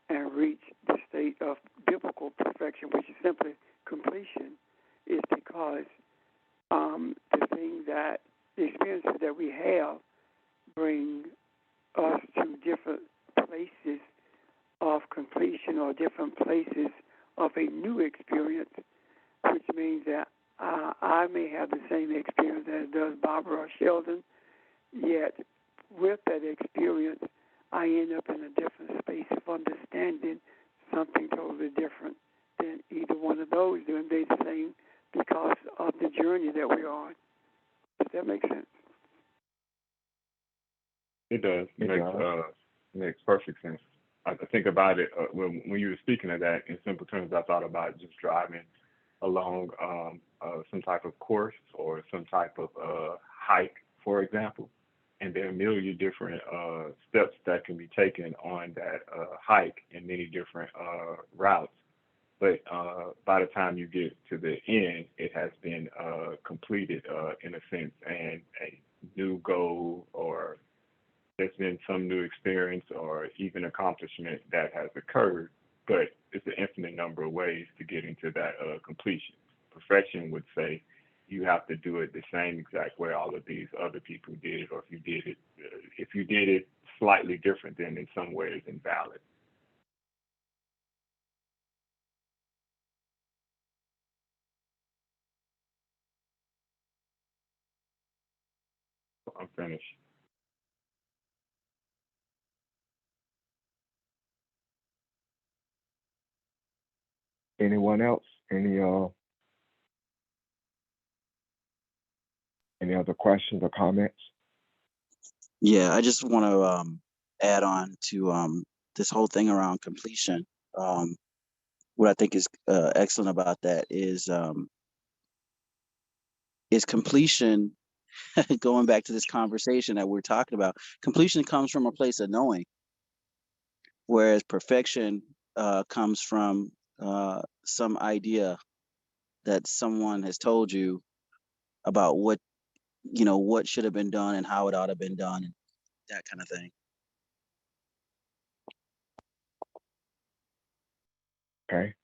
and reach the state of biblical perfection, which is simply completion, is because the experiences that we have bring us to different places of completion or different places of a new experience, which means that I may have the same experience as does Barbara or Sheldon, yet with that experience, I end up in a different space of understanding something totally different than either one of those do, and they're the same because of the journey that we're on. Does that make sense? It does. It makes perfect sense. I think about it when you were speaking of that in simple terms. I thought about just driving along some type of course or some type of hike, for example, and there are a million different steps that can be taken on that hike and many different routes. But by the time you get to the end, it has been completed in a sense, and a new goal, or there's been some new experience or even accomplishment that has occurred. But it's an infinite number of ways to get into that completion. Perfection would say you have to do it the same exact way all of these other people did it, or if you did it slightly different, then in some ways invalid. I'm finished. Anyone else? Any other questions or comments? Yeah, I just want to add on to this whole thing around completion. What I think is excellent about that is completion. Going back to this conversation that we're talking about, completion comes from a place of knowing, whereas perfection comes from some idea that someone has told you about what should have been done and how it ought to have been done, and that kind of thing. Okay.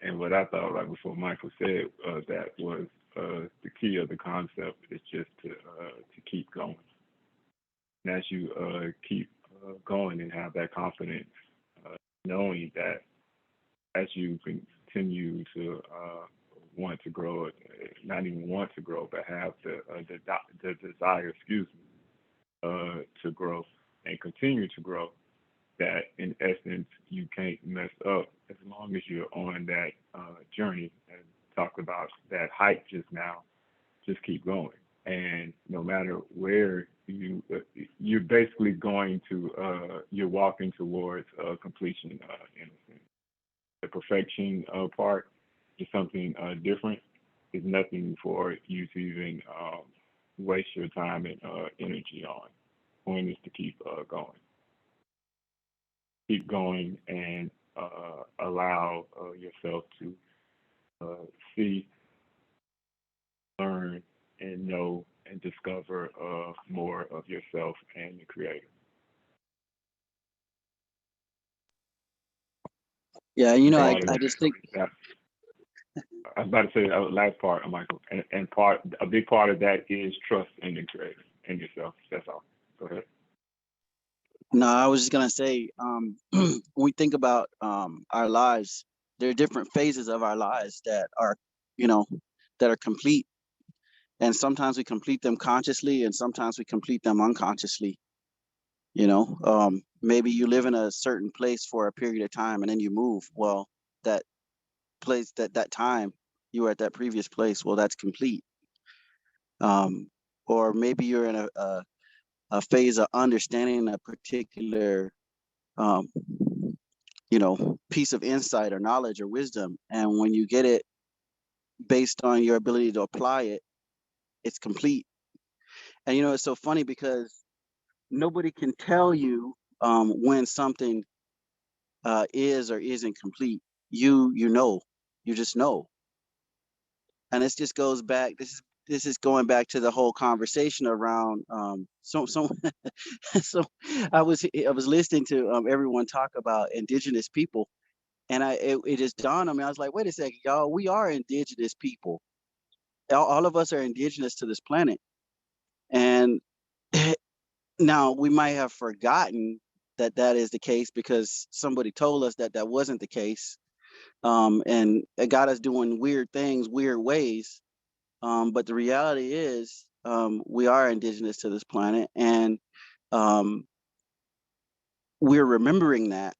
And what I thought right before Michael said that was the key of the concept is just to keep going. And as you keep going and have that confidence, knowing that as you continue to want to grow, not even want to grow, but have the desire, to grow and continue to grow, that in essence you can't mess up as long as you're on that journey. And talked about that hike just now. Just keep going, and no matter where you're basically going to, you're walking towards completion. In a sense, the perfection part is something different. It's nothing for you to even waste your time and energy on. The point is to keep going. Keep going and allow yourself to see, learn, and know and discover more of yourself and the Creator. Yeah, And I just think. I was about to say that last part, Michael, and a big part of that is trust in the Creator and yourself. That's all. Go ahead. No, I was just gonna say, when we think about our lives, there are different phases of our lives that are, that are complete, and sometimes we complete them consciously, and sometimes we complete them unconsciously. Maybe you live in a certain place for a period of time, and then you move. Well, that place, that time you were at that previous place, well, that's complete. Or maybe you're in a phase of understanding a particular um, piece of insight or knowledge or wisdom. And when you get it based on your ability to apply it, it's complete. And, it's so funny because nobody can tell you when something is or isn't complete. You just know. And this just goes back. This is going back to the whole conversation around so I was listening to everyone talk about indigenous people. And it just dawned on me. I was like, wait a second, y'all, we are indigenous people. All of us are indigenous to this planet. And now we might have forgotten that that is the case because somebody told us that that wasn't the case. And it got us doing weird things, weird ways. But the reality is we are indigenous to this planet. And we're remembering that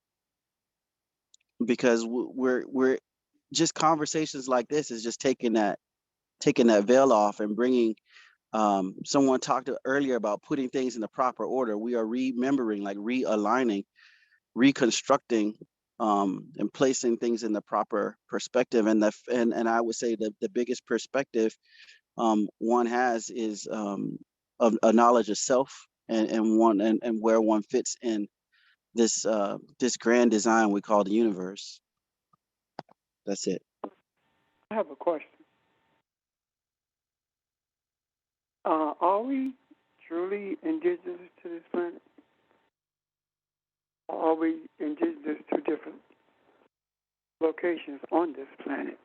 because we're just conversations like this is just taking that veil off and bringing Someone talked earlier about putting things in the proper order. We are remembering, like realigning, reconstructing, and placing things in the proper perspective. And I would say that the biggest perspective one has is a knowledge of self, and where one fits in this this grand design we call the universe. That's it. I have a question. Are we truly indigenous to this planet? Or are we indigenous to different locations on this planet?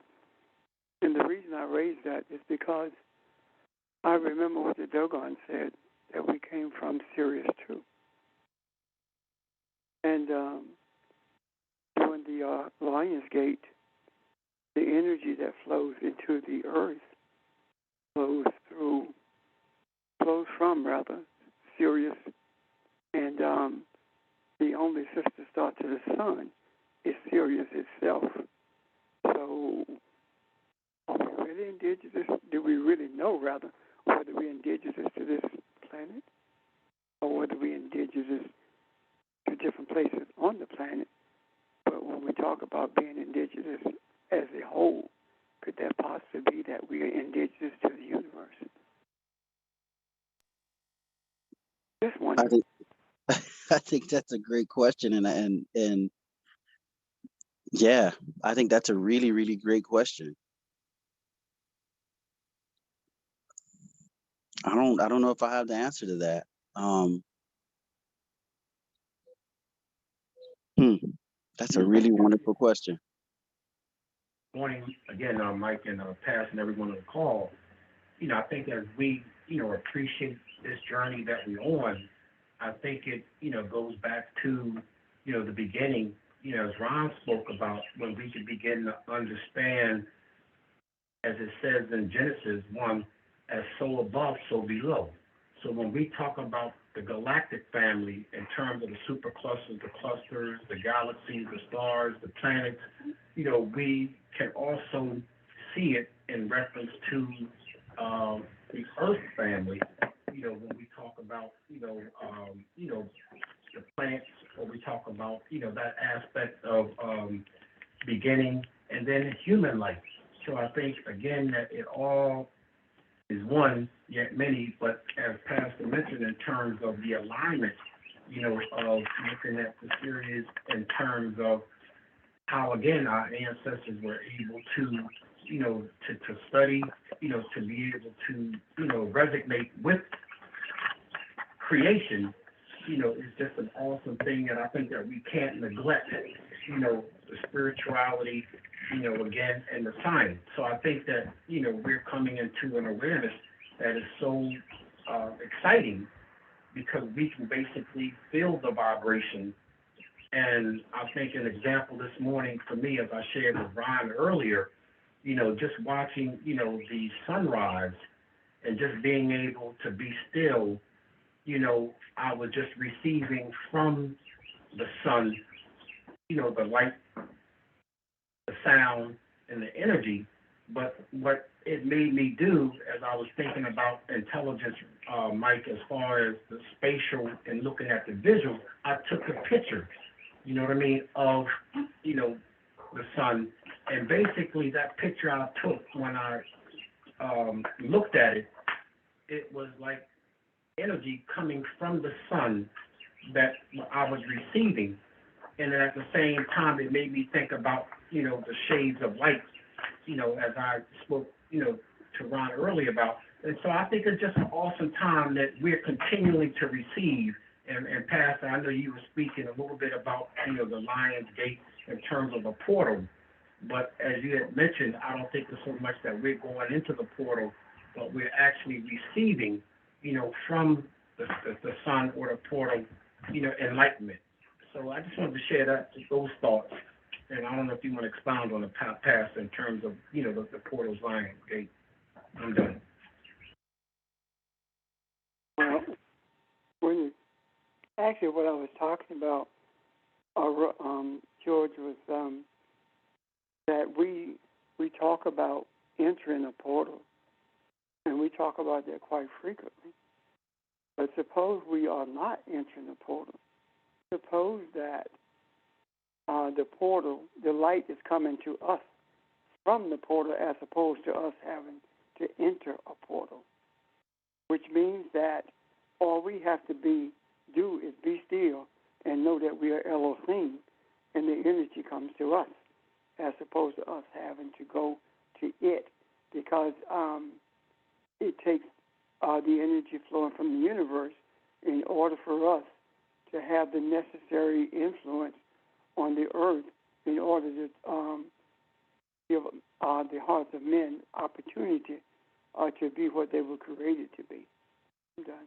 And the reason I raise that is because I remember what the Dogon said, that we came from Sirius too. And during the Lion's Gate, the energy that flows into the earth flows from Sirius, and the only sister star to the sun is Sirius itself. So, are we really indigenous? Do we really know, rather, whether we're indigenous to this planet, or whether we're indigenous to different places on the planet? But when we talk about being indigenous as a whole, could that possibly be that we are indigenous to the universe? Just wondering. I think that's a great question, and yeah, I think that's a really, really great question. I don't know if I have the answer to that. That's a really wonderful question. Morning again, Mike and Pass and everyone on the call. I think as we, appreciate this journey that we're on, I think it, goes back to, the beginning, as Ron spoke about, when we could begin to understand, as it says in Genesis 1, as so above, so below. So when we talk about the galactic family in terms of the superclusters, the clusters, the galaxies, the stars, the planets, we can also see it in reference to the Earth family. When we talk about, the plants, or we talk about, that aspect of beginning, and then human life. So I think, again, that it all is one, yet many, but as Pastor mentioned, in terms of the alignment, of looking at the series in terms of how, again, our ancestors were able to, to study, to be able to, resonate with creation, is just an awesome thing, and I think that we can't neglect, the spirituality, again, and the science. So I think that, we're coming into an awareness that is so exciting, because we can basically feel the vibration. And I think an example this morning for me, as I shared with Ryan earlier, just watching, the sunrise and just being able to be still, I was just receiving from the sun, the light, the sound, and the energy. But what it made me do, as I was thinking about intelligence, Mike, as far as the spatial and looking at the visual, I took a picture, of, the sun. And basically that picture I took, when I looked at it, it was like energy coming from the sun that I was receiving. And then at the same time, it made me think about, the shades of light, as I spoke, to Ron earlier about. And so I think it's just an awesome time that we're continuing to receive. And Pastor, I know you were speaking a little bit about, the Lion's Gate in terms of a portal. But as you had mentioned, I don't think it's so much that we're going into the portal, but we're actually receiving, from the sun or the portal, enlightenment. So I just wanted to share those thoughts. And I don't know if you want to expound on the past in terms of, the portal's Lion's Gate. I'm done. Well, actually what I was talking about, George, was that we talk about entering a portal, And we talk about that quite frequently. But suppose we are not entering the portal. Suppose that the portal, the light is coming to us from the portal as opposed to us having to enter a portal, which means that all we have to do is be still and know that we are Elohim, and the energy comes to us as opposed to us having to go to it, because it takes the energy flowing from the universe in order for us to have the necessary influence on the earth in order to give the hearts of men opportunity to be what they were created to be. I'm done.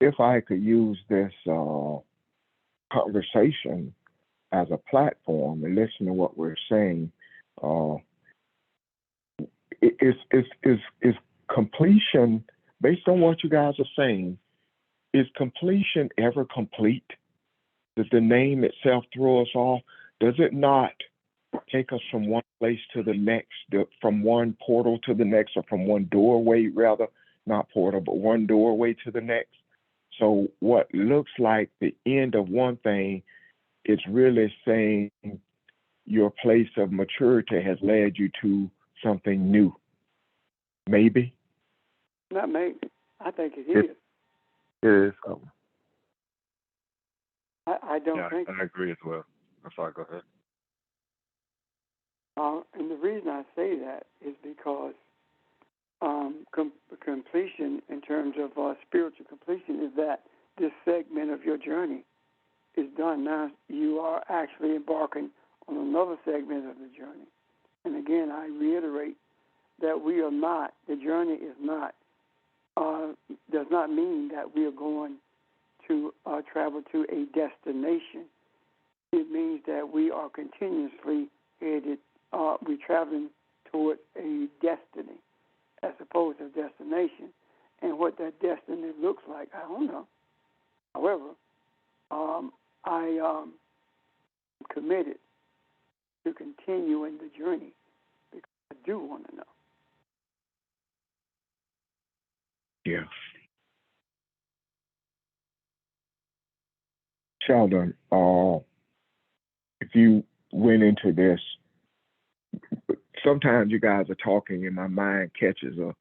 If I could use this conversation as a platform and listen to what we're saying, is completion, based on what you guys are saying, is completion ever complete? Does the name itself throw us off? Does it not take us from one place to the next, from one portal to the next, or from one doorway, rather, not portal, but one doorway to the next? So what looks like the end of one thing is really saying your place of maturity has led you to something new. Maybe? Not maybe. I think it is. It is. I don't think. I agree as well. I'm sorry, go ahead. And the reason I say that is because completion, in terms of spiritual completion, is that this segment of your journey is done. Now you are actually embarking on another segment of the journey. And again, I reiterate that we are not, the journey is not, does not mean that we are going to travel to a destination. It means that we are continuously headed, we're traveling toward a destiny as opposed to a destination. And what that destiny looks like, I don't know. However, I am committed to continuing the journey because I do want to know. Yeah. Sheldon, if you went into this, sometimes you guys are talking and my mind catches a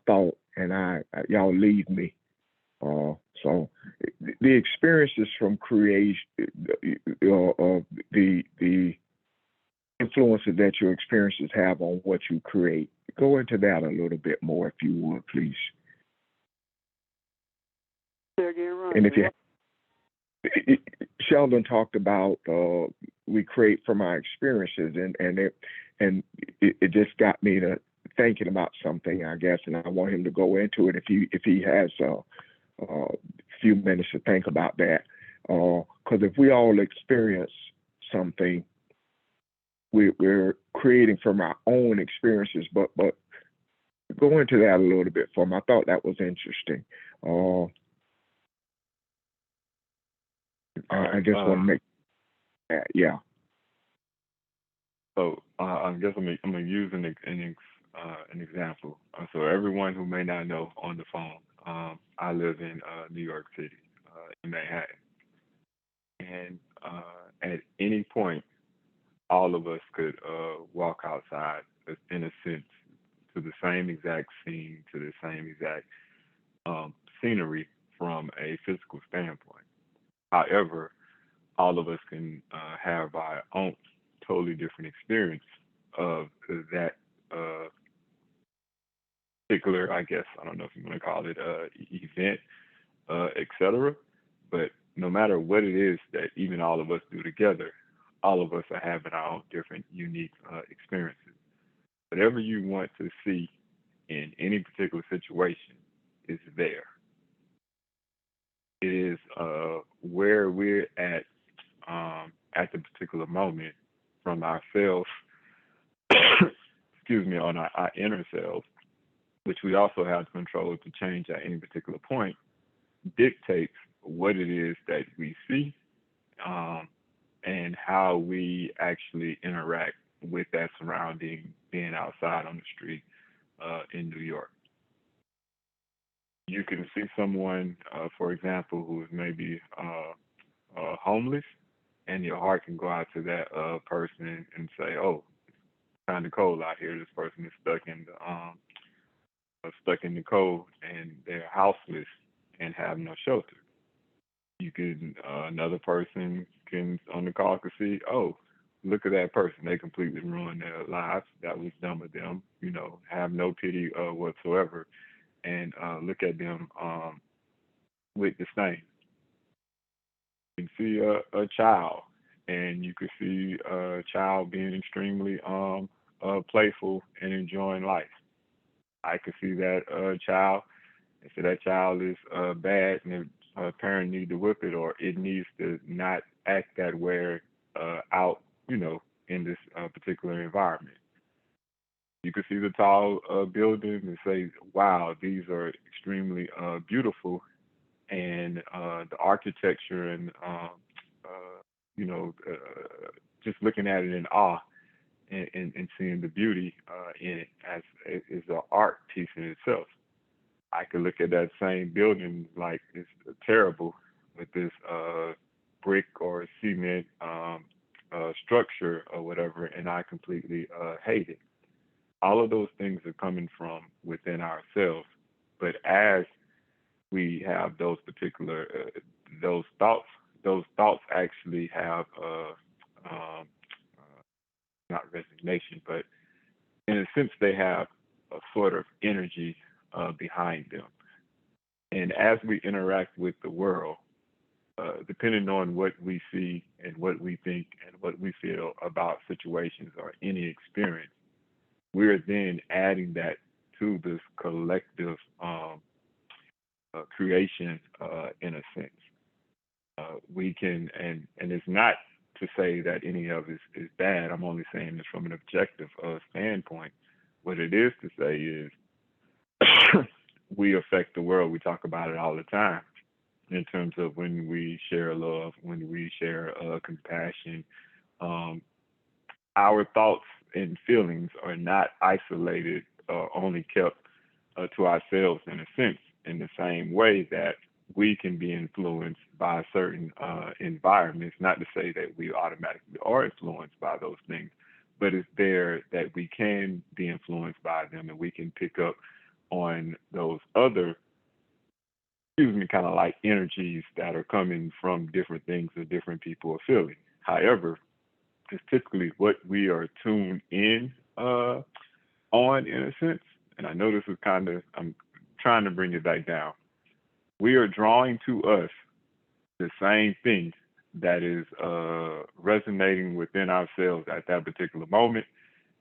thought and y'all leave me. So the experiences from creation, the influences that your experiences have on what you create. Go into that a little bit more, if you would, please. And if you, Sheldon talked about we create from our experiences, and it just got me to thinking about something, I guess, and I want him to go into it if he has a few minutes to think about that, because if we all experience something, we're creating from our own experiences. But go into that a little bit for me. I thought that was interesting. I just want to make that, yeah. So I guess I'm gonna use an example. So everyone who may not know on the phone, I live in New York City, in Manhattan, and at any point, all of us could walk outside, in a sense, to the same exact scene, to the same exact scenery from a physical standpoint. However, all of us can have our own totally different experience of that particular, I guess, I don't know if you want to call it event, etc. But no matter what it is that even all of us do together, all of us are having our own different, unique experiences. Whatever you want to see in any particular situation is there. It is where we're at the particular moment from ourselves, excuse me, on our inner selves, which we also have the control to change at any particular point, dictates what it is that we see, actually interact with that surrounding being outside on the street in New York. You can see someone, for example, who is maybe homeless, and your heart can go out to that person and say, "Oh, it's kind of cold out here. This person is stuck in the cold, and they're houseless and have no shelter." You can another person can on the call can see, "Oh, look at that person. They completely ruined their lives. That was dumb of them. Have no pity whatsoever, and look at them with disdain." You can see a child, and you can see a child being extremely playful and enjoying life. I could see that child, and so that child is bad, and a parent needs to whip it, or it needs to not act that way out, in this particular environment. You can see the tall buildings and say, "Wow, these are extremely beautiful," and the architecture and just looking at it in awe and seeing the beauty in it as is an art piece in itself. I could look at that same building like it's terrible with this brick or cement structure or whatever, and I completely hate it. All of those things are coming from within ourselves, but as we have those particular those thoughts actually have not resignation, but in a sense they have a sort of energy behind them. And as we interact with the world, depending on what we see and what we think and what we feel about situations or any experience, we're then adding that to this collective creation in a sense. We can, and it's not to say that any of it is bad. I'm only saying this from an objective standpoint. What it is to say is we affect the world. We talk about it all the time in terms of when we share love, when we share compassion. Our thoughts and feelings are not isolated or only kept to ourselves in a sense, in the same way that we can be influenced by certain environments. Not to say that we automatically are influenced by those things, but it's there that we can be influenced by them, and we can pick up on those other, kind of like energies that are coming from different things that different people are feeling. However, it's typically what we are tuned in on in a sense. And I know this is I'm trying to bring it back down. We are drawing to us the same thing that is resonating within ourselves at that particular moment,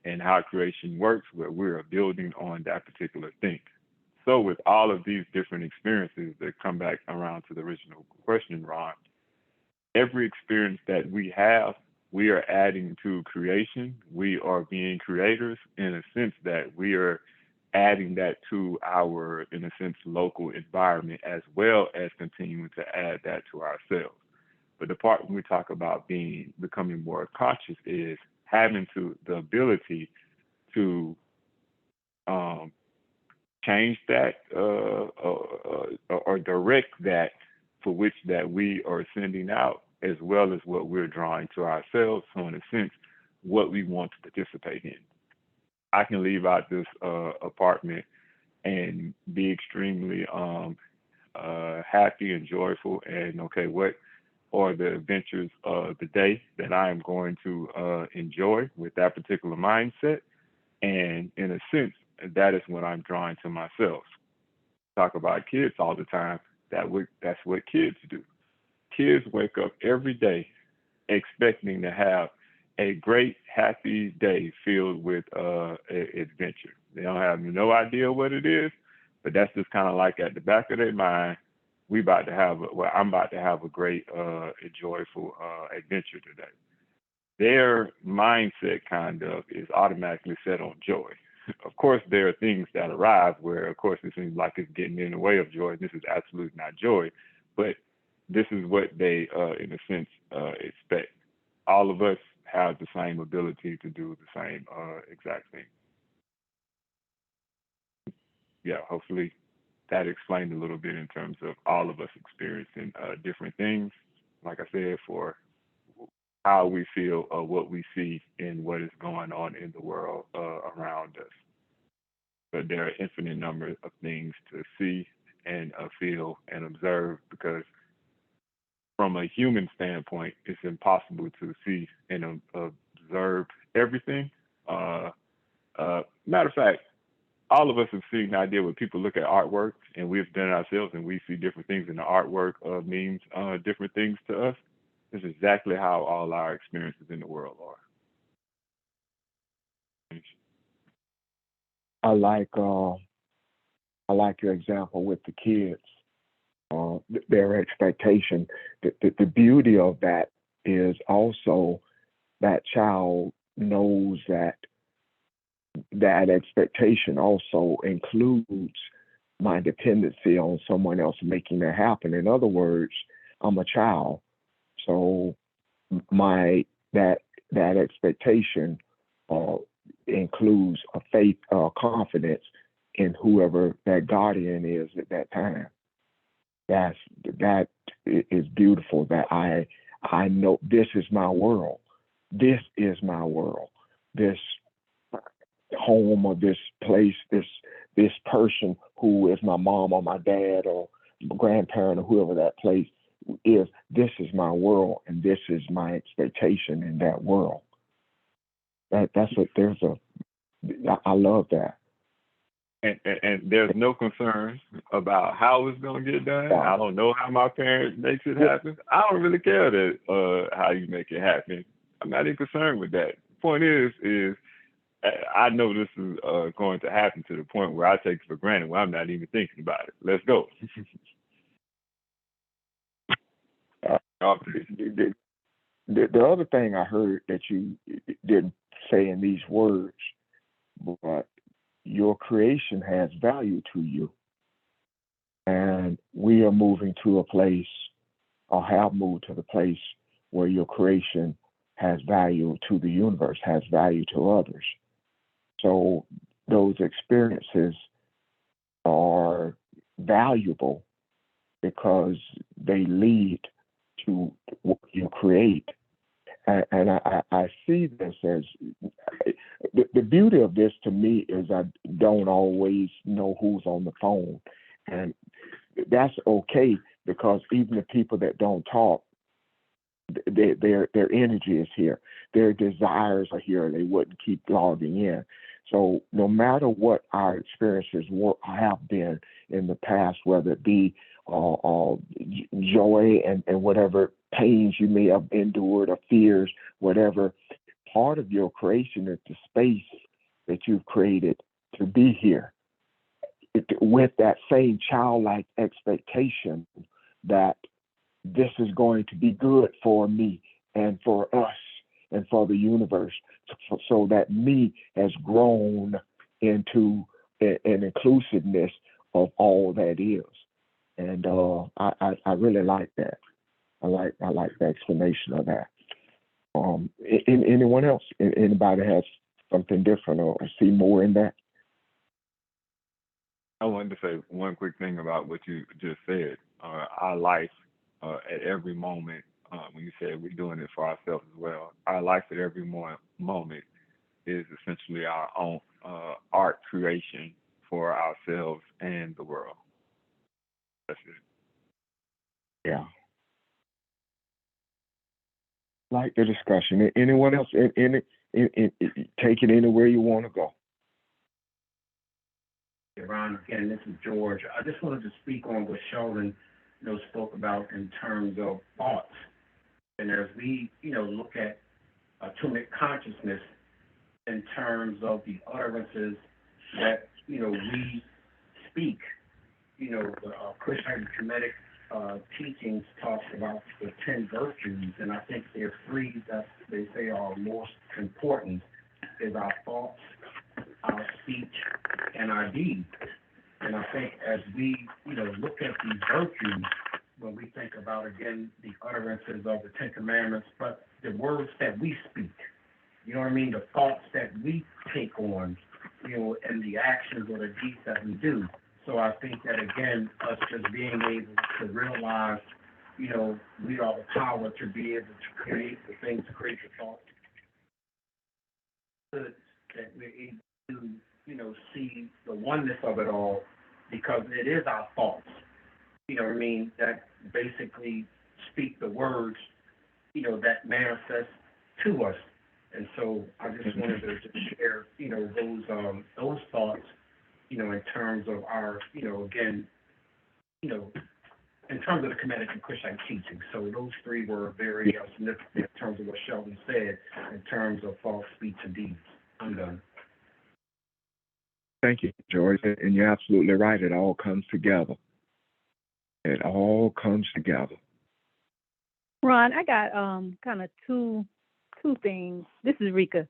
and how creation works, where we're building on that particular thing. So with all of these different experiences that come back around to the original question, Ron, every experience that we have, we are adding to creation. We are being creators in a sense that we are adding that to our, in a sense, local environment, as well as continuing to add that to ourselves. But the part when we talk about becoming more conscious is having the ability to change that or direct that for which that we are sending out, as well as what we're drawing to ourselves. So in a sense, what we want to participate in. I can leave out this apartment and be extremely happy and joyful, and okay, what are the adventures of the day that I am going to enjoy with that particular mindset? And in a sense, that is what I'm drawing to myself. Talk about kids all the time. That's what kids do. Kids wake up every day expecting to have a great, happy day filled with adventure. They don't have no idea what it is, but that's just kind of like at the back of their mind, I'm about to have a great, joyful adventure today. Their mindset kind of is automatically set on joy. Of course, there are things that arrive where, of course, it seems like it's getting in the way of joy. This is absolutely not joy, but this is what they, in a sense, expect. All of us has the same ability to do the same exact thing. Yeah, hopefully that explained a little bit in terms of all of us experiencing different things. Like I said, for how we feel or what we see in what is going on in the world around us. But there are infinite numbers of things to see and feel and observe, because from a human standpoint, it's impossible to see and observe everything. Matter of fact, all of us have seen the idea when people look at artwork, and we've done it ourselves, and we see different things in the artwork means different things to us. This is exactly how all our experiences in the world are. I like your example with the kids. Their expectation. The beauty of that is also that child knows that expectation also includes my dependency on someone else making that happen. In other words, I'm a child, so that expectation includes a faith, confidence in whoever that guardian is at that time. That is beautiful. That I know this is my world. This is my world. This home or this place, this person who is my mom or my dad or grandparent or whoever that place is. This is my world, and this is my expectation in that world. That's what I love that. And there's no concern about how it's going to get done. I don't know how my parents makes it happen. I don't really care that how you make it happen. I'm not even concerned with that. The point is I know this is going to happen to the point where I take it for granted when I'm not even thinking about it. Let's go. The other thing I heard that you didn't say in these words, but your creation has value to you. And we are moving to a place, or have moved to the place, where your creation has value to the universe, has value to others. So those experiences are valuable because they lead to what you create. And I see this as the beauty of this to me is I don't always know who's on the phone. And that's okay, because even the people that don't talk, their energy is here. Their desires are here. They wouldn't keep logging in. So no matter what our experiences have been in the past, whether it be joy and whatever pains you may have endured or fears, whatever, part of your creation is the space that you've created to be here with that same childlike expectation that this is going to be good for me and for us and for the universe, so that me has grown into an inclusiveness of all that is. And I really like that. I like the explanation of that. Anyone else? Anybody has something different or see more in that? I wanted to say one quick thing about what you just said. Our life at every moment, when you said we're doing it for ourselves as well, our life at every moment is essentially our own art creation for ourselves and the world. That's it. Yeah. Like the discussion. Anyone else? Take it anywhere you want to go. Ron, again, this is George. I just wanted to speak on what Sheldon, spoke about in terms of thoughts. And as we, look at atomic consciousness in terms of the utterances that, we speak, the Christian Hermetic teachings talks about the 10 virtues, and I think there are 3 that they say are most important, is our thoughts, our speech, and our deeds. And I think as we, look at these virtues, when we think about, again, the utterances of the Ten Commandments, but the words that we speak. You know what I mean? The thoughts that we take on, and the actions or the deeds that we do. So I think that, again, us just being able to realize, we are the power to be able to create the things, to create the thoughts, that we're able to, see the oneness of it all, because it is our thoughts, you know what I mean, that basically speak the words, that manifest to us. And so I just wanted to share, those thoughts, in terms of our, again, in terms of the Kemetic and Christian teaching. So those three were very significant in terms of what Sheldon said, in terms of false speech and deeds. I'm done. Thank you, George. And you're absolutely right. It all comes together. It all comes together. Ron, I got kind of two things. This is Rika.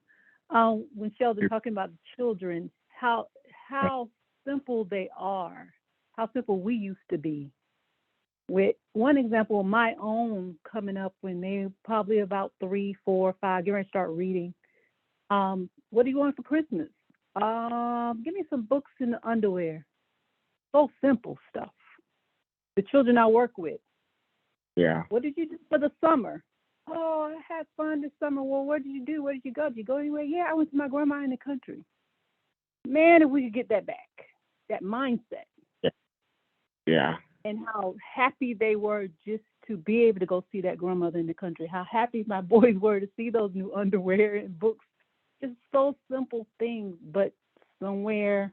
When Sheldon talking about the children, how simple they are, how simple we used to be. With one example of my own coming up when they probably about 3, 4, 5, getting ready to start reading. What do you want for Christmas? Give me some books and underwear. So simple stuff. The children I work with. Yeah. What did you do for the summer? Oh, I had fun this summer. Well, what did you do? Where did you go? Did you go anywhere? Yeah, I went to my grandma in the country. Man, if we could get that back, that mindset. Yeah. And how happy they were just to be able to go see that grandmother in the country. How happy my boys were to see those new underwear and books. Just so simple things, but somewhere,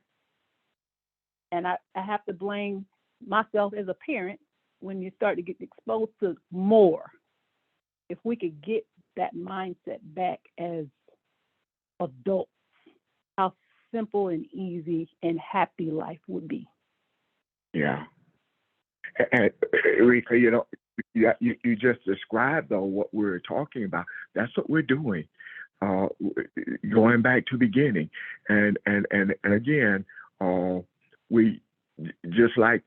and I have to blame myself as a parent when you start to get exposed to more. If we could get that mindset back as adults, how simple and easy and happy life would be. Yeah. And Rika, you just described though what we're talking about. That's what we're doing. Going back to the beginning, and again, we just like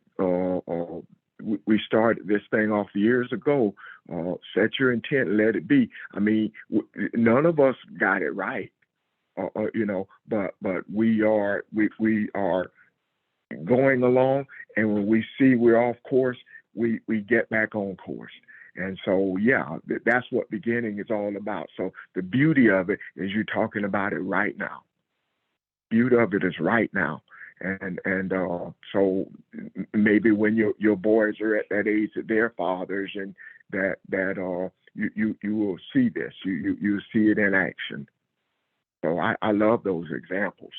we started this thing off years ago. Set your intent, let it be. I mean, none of us got it right, but we are going along, and when we see we're off course, we get back on course. And so, yeah, that's what beginning is all about. So the beauty of it is you're talking about it right now. Beauty of it is right now. And so maybe when your boys are at that age of their fathers, and that you will see this. You see it in action. So I love those examples.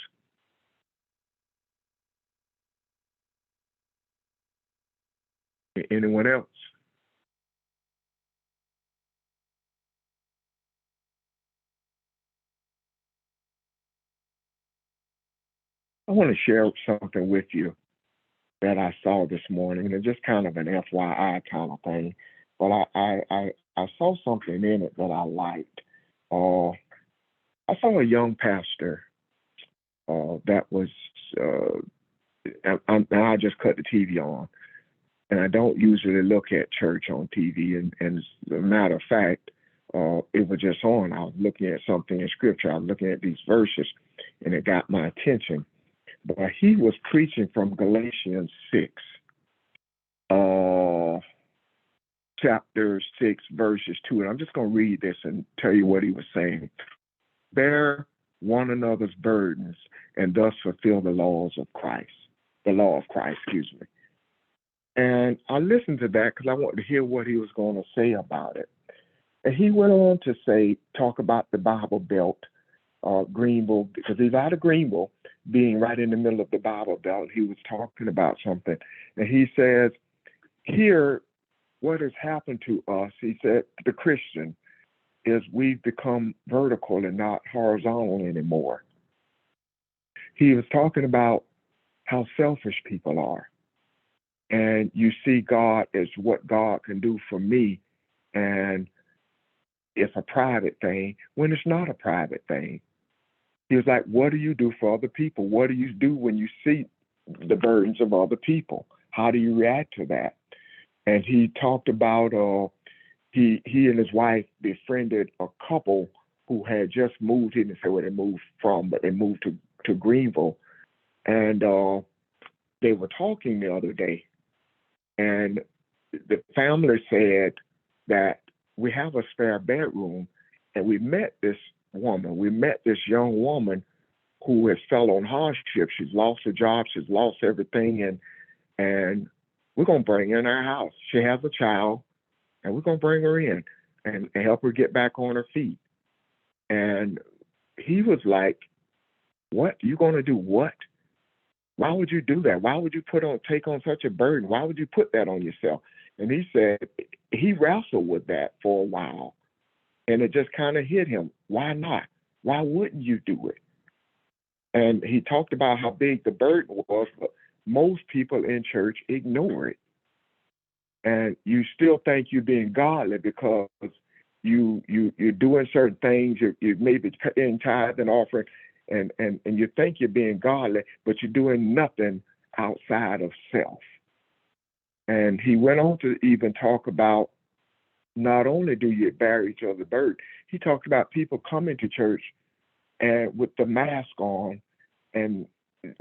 Anyone else? I want to share something with you that I saw this morning, and it's just kind of an FYI kind of thing. But I saw something in it that I liked. I saw a young pastor that was, and I just cut the TV on, and I don't usually look at church on TV. And as a matter of fact, it was just on. I was looking at something in Scripture. I was looking at these verses, and it got my attention. But he was preaching from Galatians 6, chapter 6, verses 2. And I'm just going to read this and tell you what he was saying. Bear one another's burdens and thus fulfill the laws of Christ. The law of Christ, excuse me. And I listened to that because I wanted to hear what he was going to say about it. And he went on to talk about the Bible Belt, Greenville, because he's out of Greenville, being right in the middle of the Bible Belt. He was talking about something. And he says, here, what has happened to us, he said, the Christian, is we've become vertical and not horizontal anymore. He was talking about how selfish people are. And you see God as what God can do for me, and it's a private thing when it's not a private thing. He was like, what do you do for other people? What do you do when you see the burdens of other people? How do you react to that? and he talked about he and his wife befriended a couple who had just moved. He didn't say where they moved from, but they moved to Greenville, and they were talking the other day, and the family said that we have a spare bedroom, and we met this woman. We met this young woman who has fell on hardship. She's lost her job. She's lost everything, and we're gonna bring her in our house. She has a child, and we're gonna bring her in and help her get back on her feet. And he was like, "What? You gonna do what? Why would you do that? Why would you take on such a burden? Why would you put that on yourself?" And he said he wrestled with that for a while, and it just kind of hit him. Why not? Why wouldn't you do it? And he talked about how big the burden was, but most people in church ignore it. And you still think you're being godly because you're doing certain things. You maybe in tithe and offering, and you think you're being godly, but you're doing nothing outside of self. And he went on to even talk about not only do you bear each other's burden, he talked about people coming to church and with the mask on and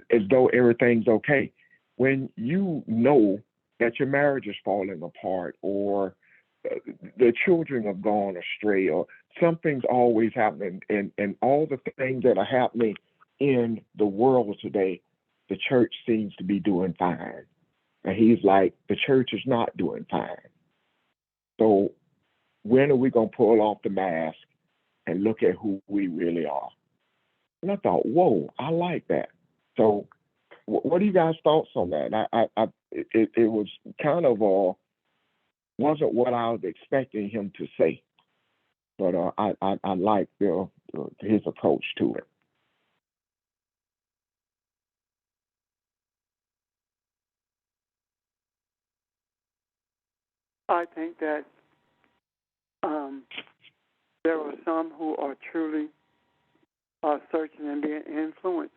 as though everything's okay. When you know that your marriage is falling apart or the children have gone astray or something's always happening and all the things that are happening in the world today, the church seems to be doing fine. And he's like, the church is not doing fine. So when are we going to pull off the mask and look at who we really are? And I thought, whoa, I like that. So what are you guys' thoughts on that? It was kind of wasn't what I was expecting him to say, but I like his approach to it. I think that there are some who are truly searching and being influenced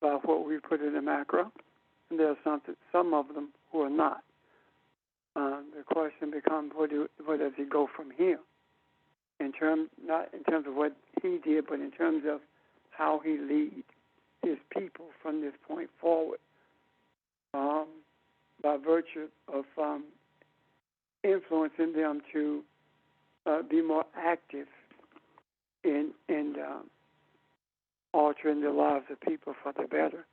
by what we put in the macro, and there are some of them who are not. The question becomes, where does he go from here? Not in terms of what he did, but in terms of how he leads his people from this point forward, by virtue of influencing them to be more active in altering the lives of people for the better,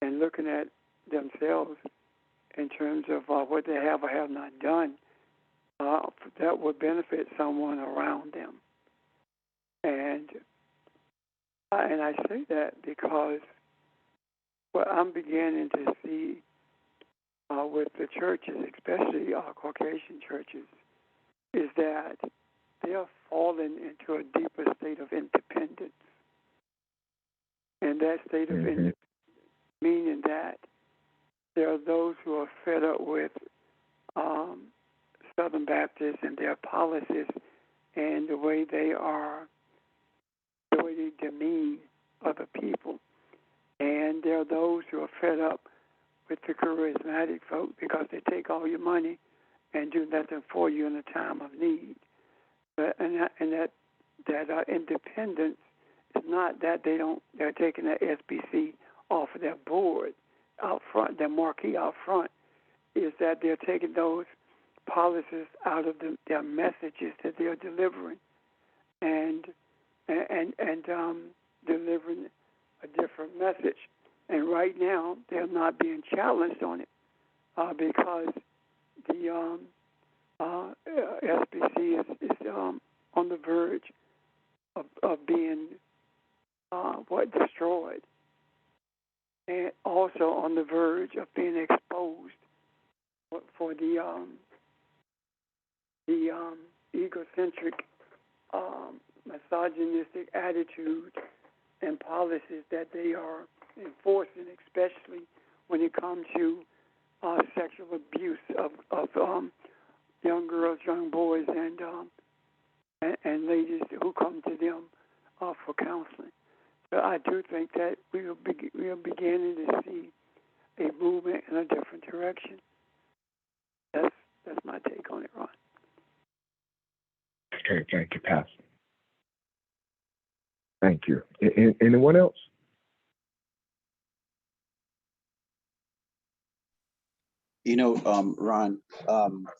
and looking at themselves in terms of what they have or have not done that would benefit someone around them. And I say that because what I'm beginning to see with the churches, especially Caucasian churches, is that they are falling into a deeper state of independence. And that state of independence, meaning that there are those who are fed up with Southern Baptists and their policies and the way they demean other people. And there are those who are fed up with the charismatic folk because they take all your money and do nothing for you in a time of need. And that independence is not that they're taking the SBC off of their board out front, their marquee out front, is that they're taking those policies out of their messages that they're delivering and delivering a different message. And right now, they're not being challenged on it because the SBC is on the verge of being destroyed, and also on the verge of being exposed for the egocentric, misogynistic attitude and policies that they are enforcing, especially when it comes to sexual abuse of young girls, young boys, and ladies who come to them for counseling. So I do think that we are beginning to see a movement in a different direction. That's That's my take on it, Ron. Okay, thank you, Pastor. Thank you. Anyone else? Ron,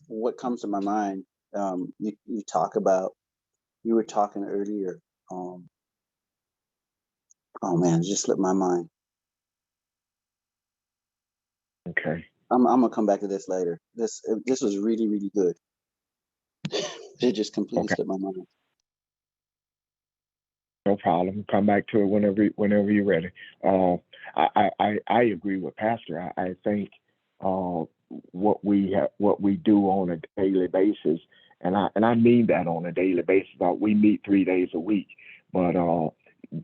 what comes to my mind, you were talking earlier, oh man, it just slipped my mind. Okay. I'm gonna come back to this later. This was really, really good. It just completely slipped my mind. No problem. Come back to it whenever you're ready. I agree with Pastor. I think what we do on a daily basis, and I mean that on a daily basis. We meet 3 days a week, but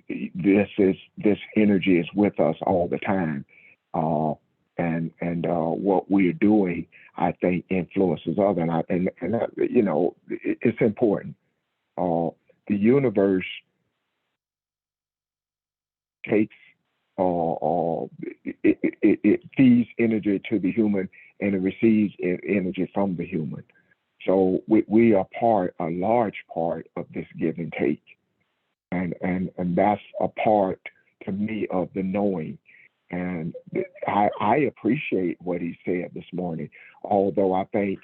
this energy is with us all the time, and what we're doing, I think, influences others, and it's important. The universe takes it feeds energy to the human, and it receives energy from the human. So we are a large part of this give and take, and that's a part to me of the knowing. And I appreciate what he said this morning, although I think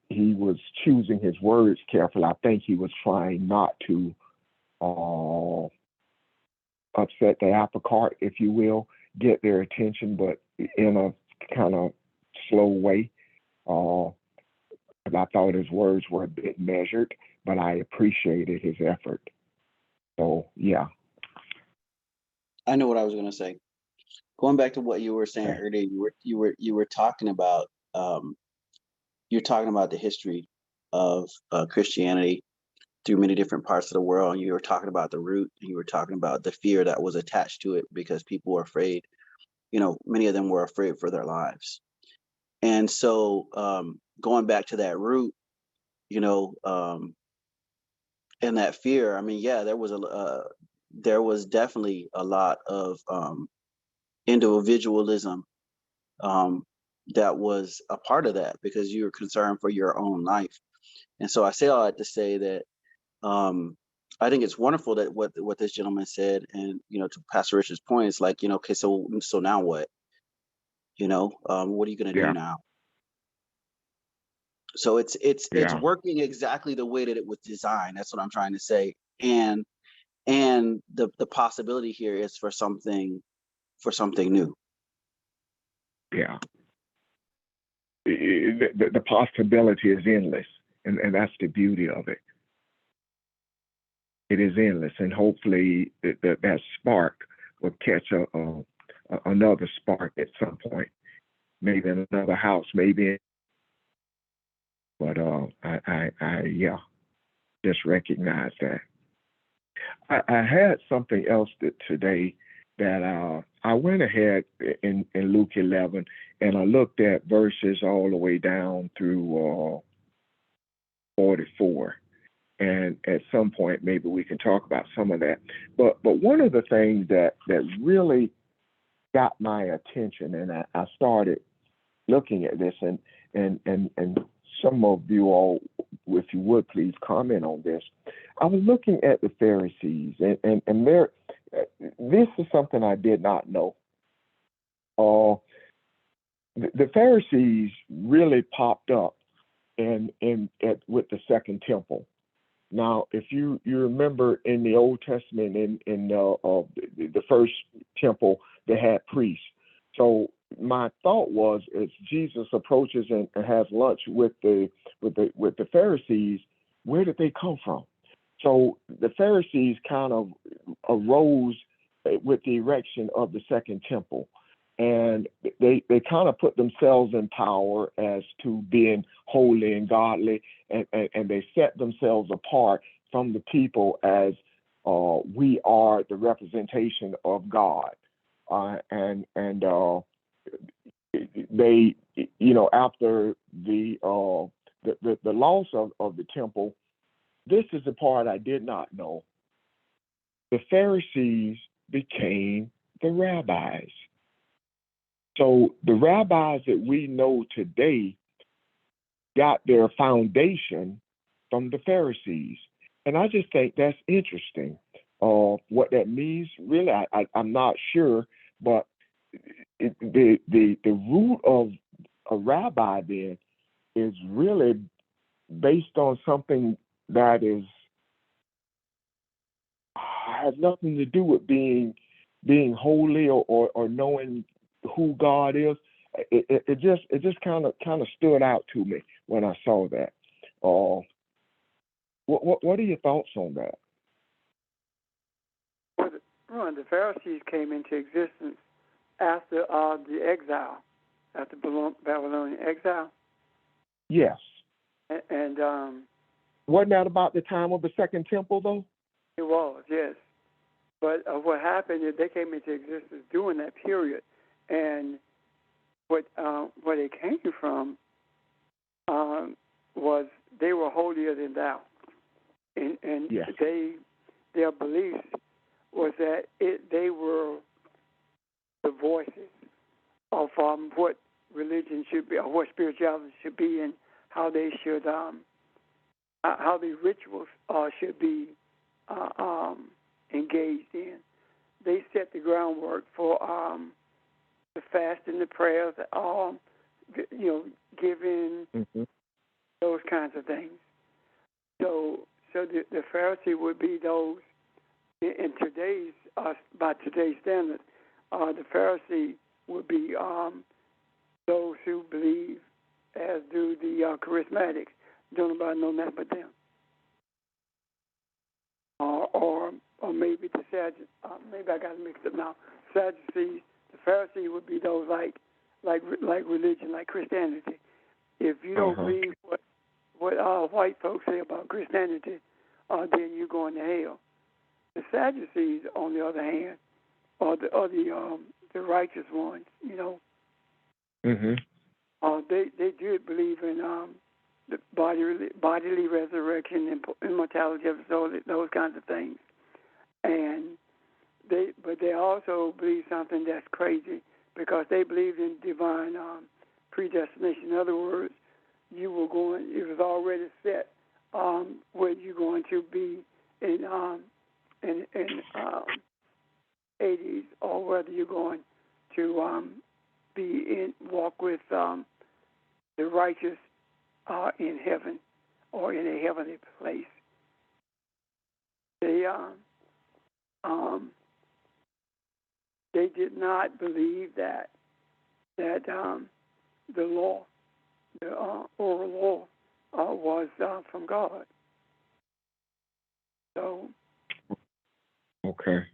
he was choosing his words carefully. I think he was trying not to upset the apple cart, if you will, get their attention, but in a kind of slow way. And I thought his words were a bit measured, but I appreciated his effort. So, yeah. I know what I was going to say. Going back to what you were saying earlier, you were talking about you're talking about the history of Christianity through many different parts of the world, and you were talking about the root, and you were talking about the fear that was attached to it because people were afraid. Many of them were afraid for their lives. And so going back to that root, and that fear, I mean, yeah, there was definitely a lot of individualism that was a part of that because you were concerned for your own life. And so I say all that to say that I think it's wonderful that what this gentleman said, and to Pastor Richard's point, it's like, okay, so now what? What are you going to do now? So it's working exactly the way that it was designed. That's what I'm trying to say. And the possibility here is for something new. Yeah. The possibility is endless, and that's the beauty of it. It is endless, and hopefully that spark will catch another spark at some point, maybe in another house, maybe. But I just recognize that. I had something else today that I went ahead in Luke 11, and I looked at verses all the way down through 44. And at some point, maybe we can talk about some of that. But one of the things that really got my attention, and I started looking at this, and some of you all, if you would please comment on this. I was looking at the Pharisees, and this is something I did not know. The Pharisees really popped up with the Second Temple. Now, if you remember in the Old Testament, in the first temple, they had priests. So my thought was, as Jesus approaches and has lunch with the Pharisees, where did they come from? So the Pharisees kind of arose with the erection of the Second Temple, and they kind of put themselves in power as to being holy and godly, and they set themselves apart from the people as we are the representation of God, and they, after the loss of the temple, this is the part I did not know. The Pharisees became the rabbis. So the rabbis that we know today, got their foundation from the Pharisees. And I just think that's interesting. What that means, really, I'm not sure, but the root of a rabbi then is really based on something that has nothing to do with being holy or knowing who God is. It just kind of stood out to me when I saw that. What are your thoughts on that? Well, the Pharisees came into existence after the exile, after Babylonian exile. Yes. And wasn't that about the time of the Second Temple, though? It was, yes. But what happened is they came into existence during that period, and what it came from was they were holier than thou, and yes. their beliefs was that they were the voices of what religion should be, or what spirituality should be, and how they should how the rituals should be engaged in. They set the groundwork for the fast and the prayers, giving, those kinds of things. So the Pharisee would be those in today's by today's standards. The Pharisee would be those who believe, as do the charismatics. Don't nobody know that but them. Or maybe the Sadducees. Maybe I got it mixed up now. Sadducees. The Pharisee would be those like religion, like Christianity. If you don't believe what white folks say about Christianity, then you're going to hell. The Sadducees, on the other hand, are the righteous ones. They did believe in the bodily resurrection and immortality of the soul, those kinds of things. But they also believe something that's crazy, because they believed in divine predestination. In other words, it was already set where you're going to be in 80s, or whether you're going to walk with the righteous in heaven or in a heavenly place. They did not believe that the law, the oral law, was from God. So, okay,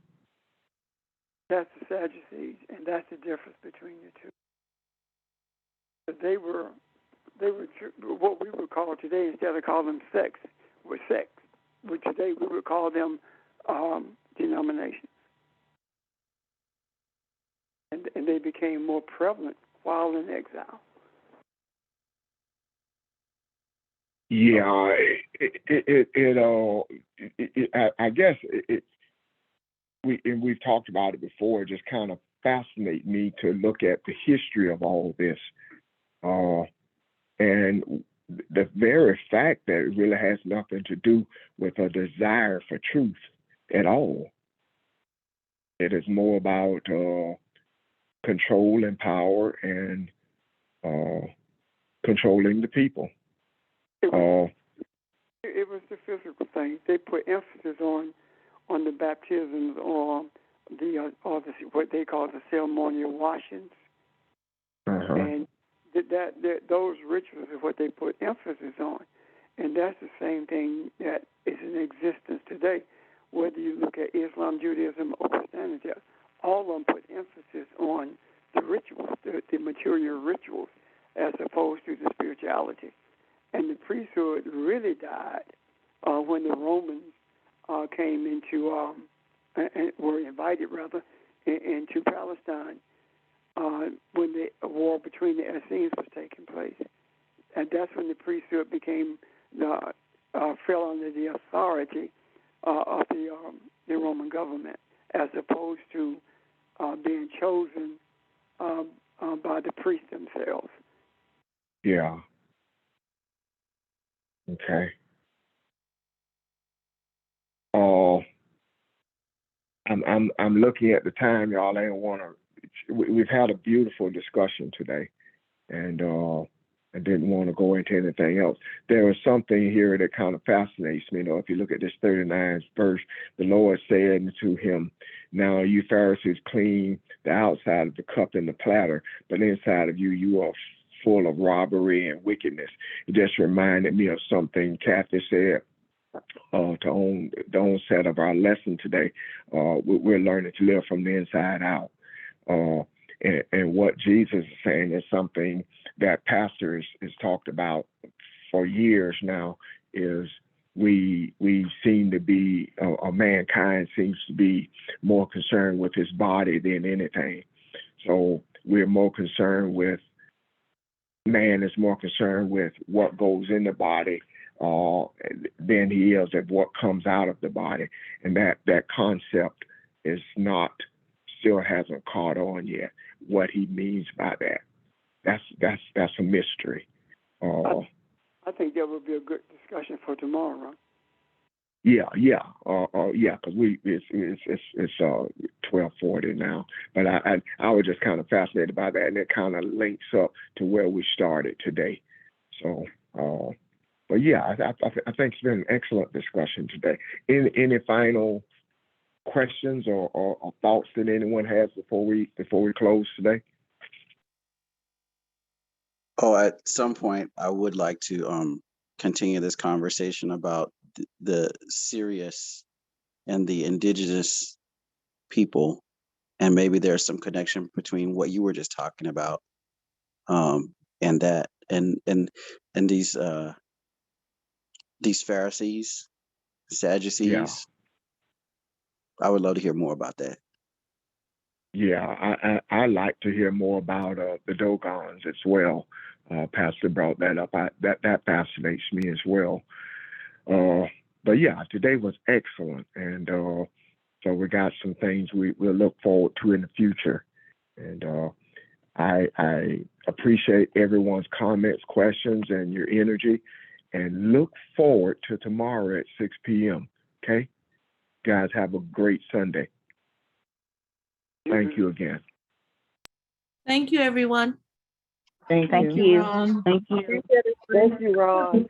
that's the Sadducees, and that's the difference between the two. But they were what we would call today, instead of calling them sects, which today we would call them denominations. And they became more prevalent while in exile. Yeah, I guess we've talked about it before. It just kind of fascinates me to look at the history of all this, and the very fact that it really has nothing to do with a desire for truth at all. It is more about control and power and controlling the people. It was the physical thing. They put emphasis on the baptisms, or what they call the ceremonial washings, and those rituals are what they put emphasis on, and that's the same thing that is in existence today. Whether you look at Islam, Judaism, or Christianity, all of them put emphasis on the rituals, the material rituals, as opposed to the spirituality. And the priesthood really died when the Romans came into, and were invited rather, into Palestine when the war between the Essenes was taking place. And that's when the priesthood fell under the authority of the Roman government, as opposed to being chosen by the priests themselves. Yeah. Okay. Uh, I'm looking at the time, y'all. I don't want to. We've had a beautiful discussion today, and I didn't want to go into anything else. There is something here that kind of fascinates me. If you look at this 39th verse, the Lord said to him, "Now you Pharisees clean the outside of the cup and the platter, but inside of you, you are full of robbery and wickedness." It just reminded me of something Kathy said to the onset of our lesson today. We're learning to live from the inside out. And what Jesus is saying is something that pastors has talked about for years now. Is we seem to be, or mankind seems to be more concerned with his body than anything. So we're more concerned with, man is more concerned with what goes in the body than he is of what comes out of the body. And that concept is not, still hasn't caught on yet, what he means by that. That's a mystery. I think that would be a good discussion for tomorrow. Yeah, because it's 12:40 now. But I was just kind of fascinated by that, and it kind of links up to where we started today. So, but yeah, I think it's been an excellent discussion today. Any final questions or thoughts that anyone has before we close today? Oh, at some point, I would like to continue this conversation about the serious and the indigenous people, and maybe there's some connection between what you were just talking about, and that, and these Pharisees, Sadducees. Yeah. I would love to hear more about that. Yeah, I like to hear more about the Dogons as well. Pastor brought that up. That fascinates me as well. But yeah, today was excellent, and so we got some things we'll look forward to in the future. And I appreciate everyone's comments, questions, and your energy, and look forward to tomorrow at 6 p.m. Okay, guys, have a great Sunday. Thank you again. Thank you, everyone. Thank Thank you, you. Ron. Thank you. Thank you, Ron.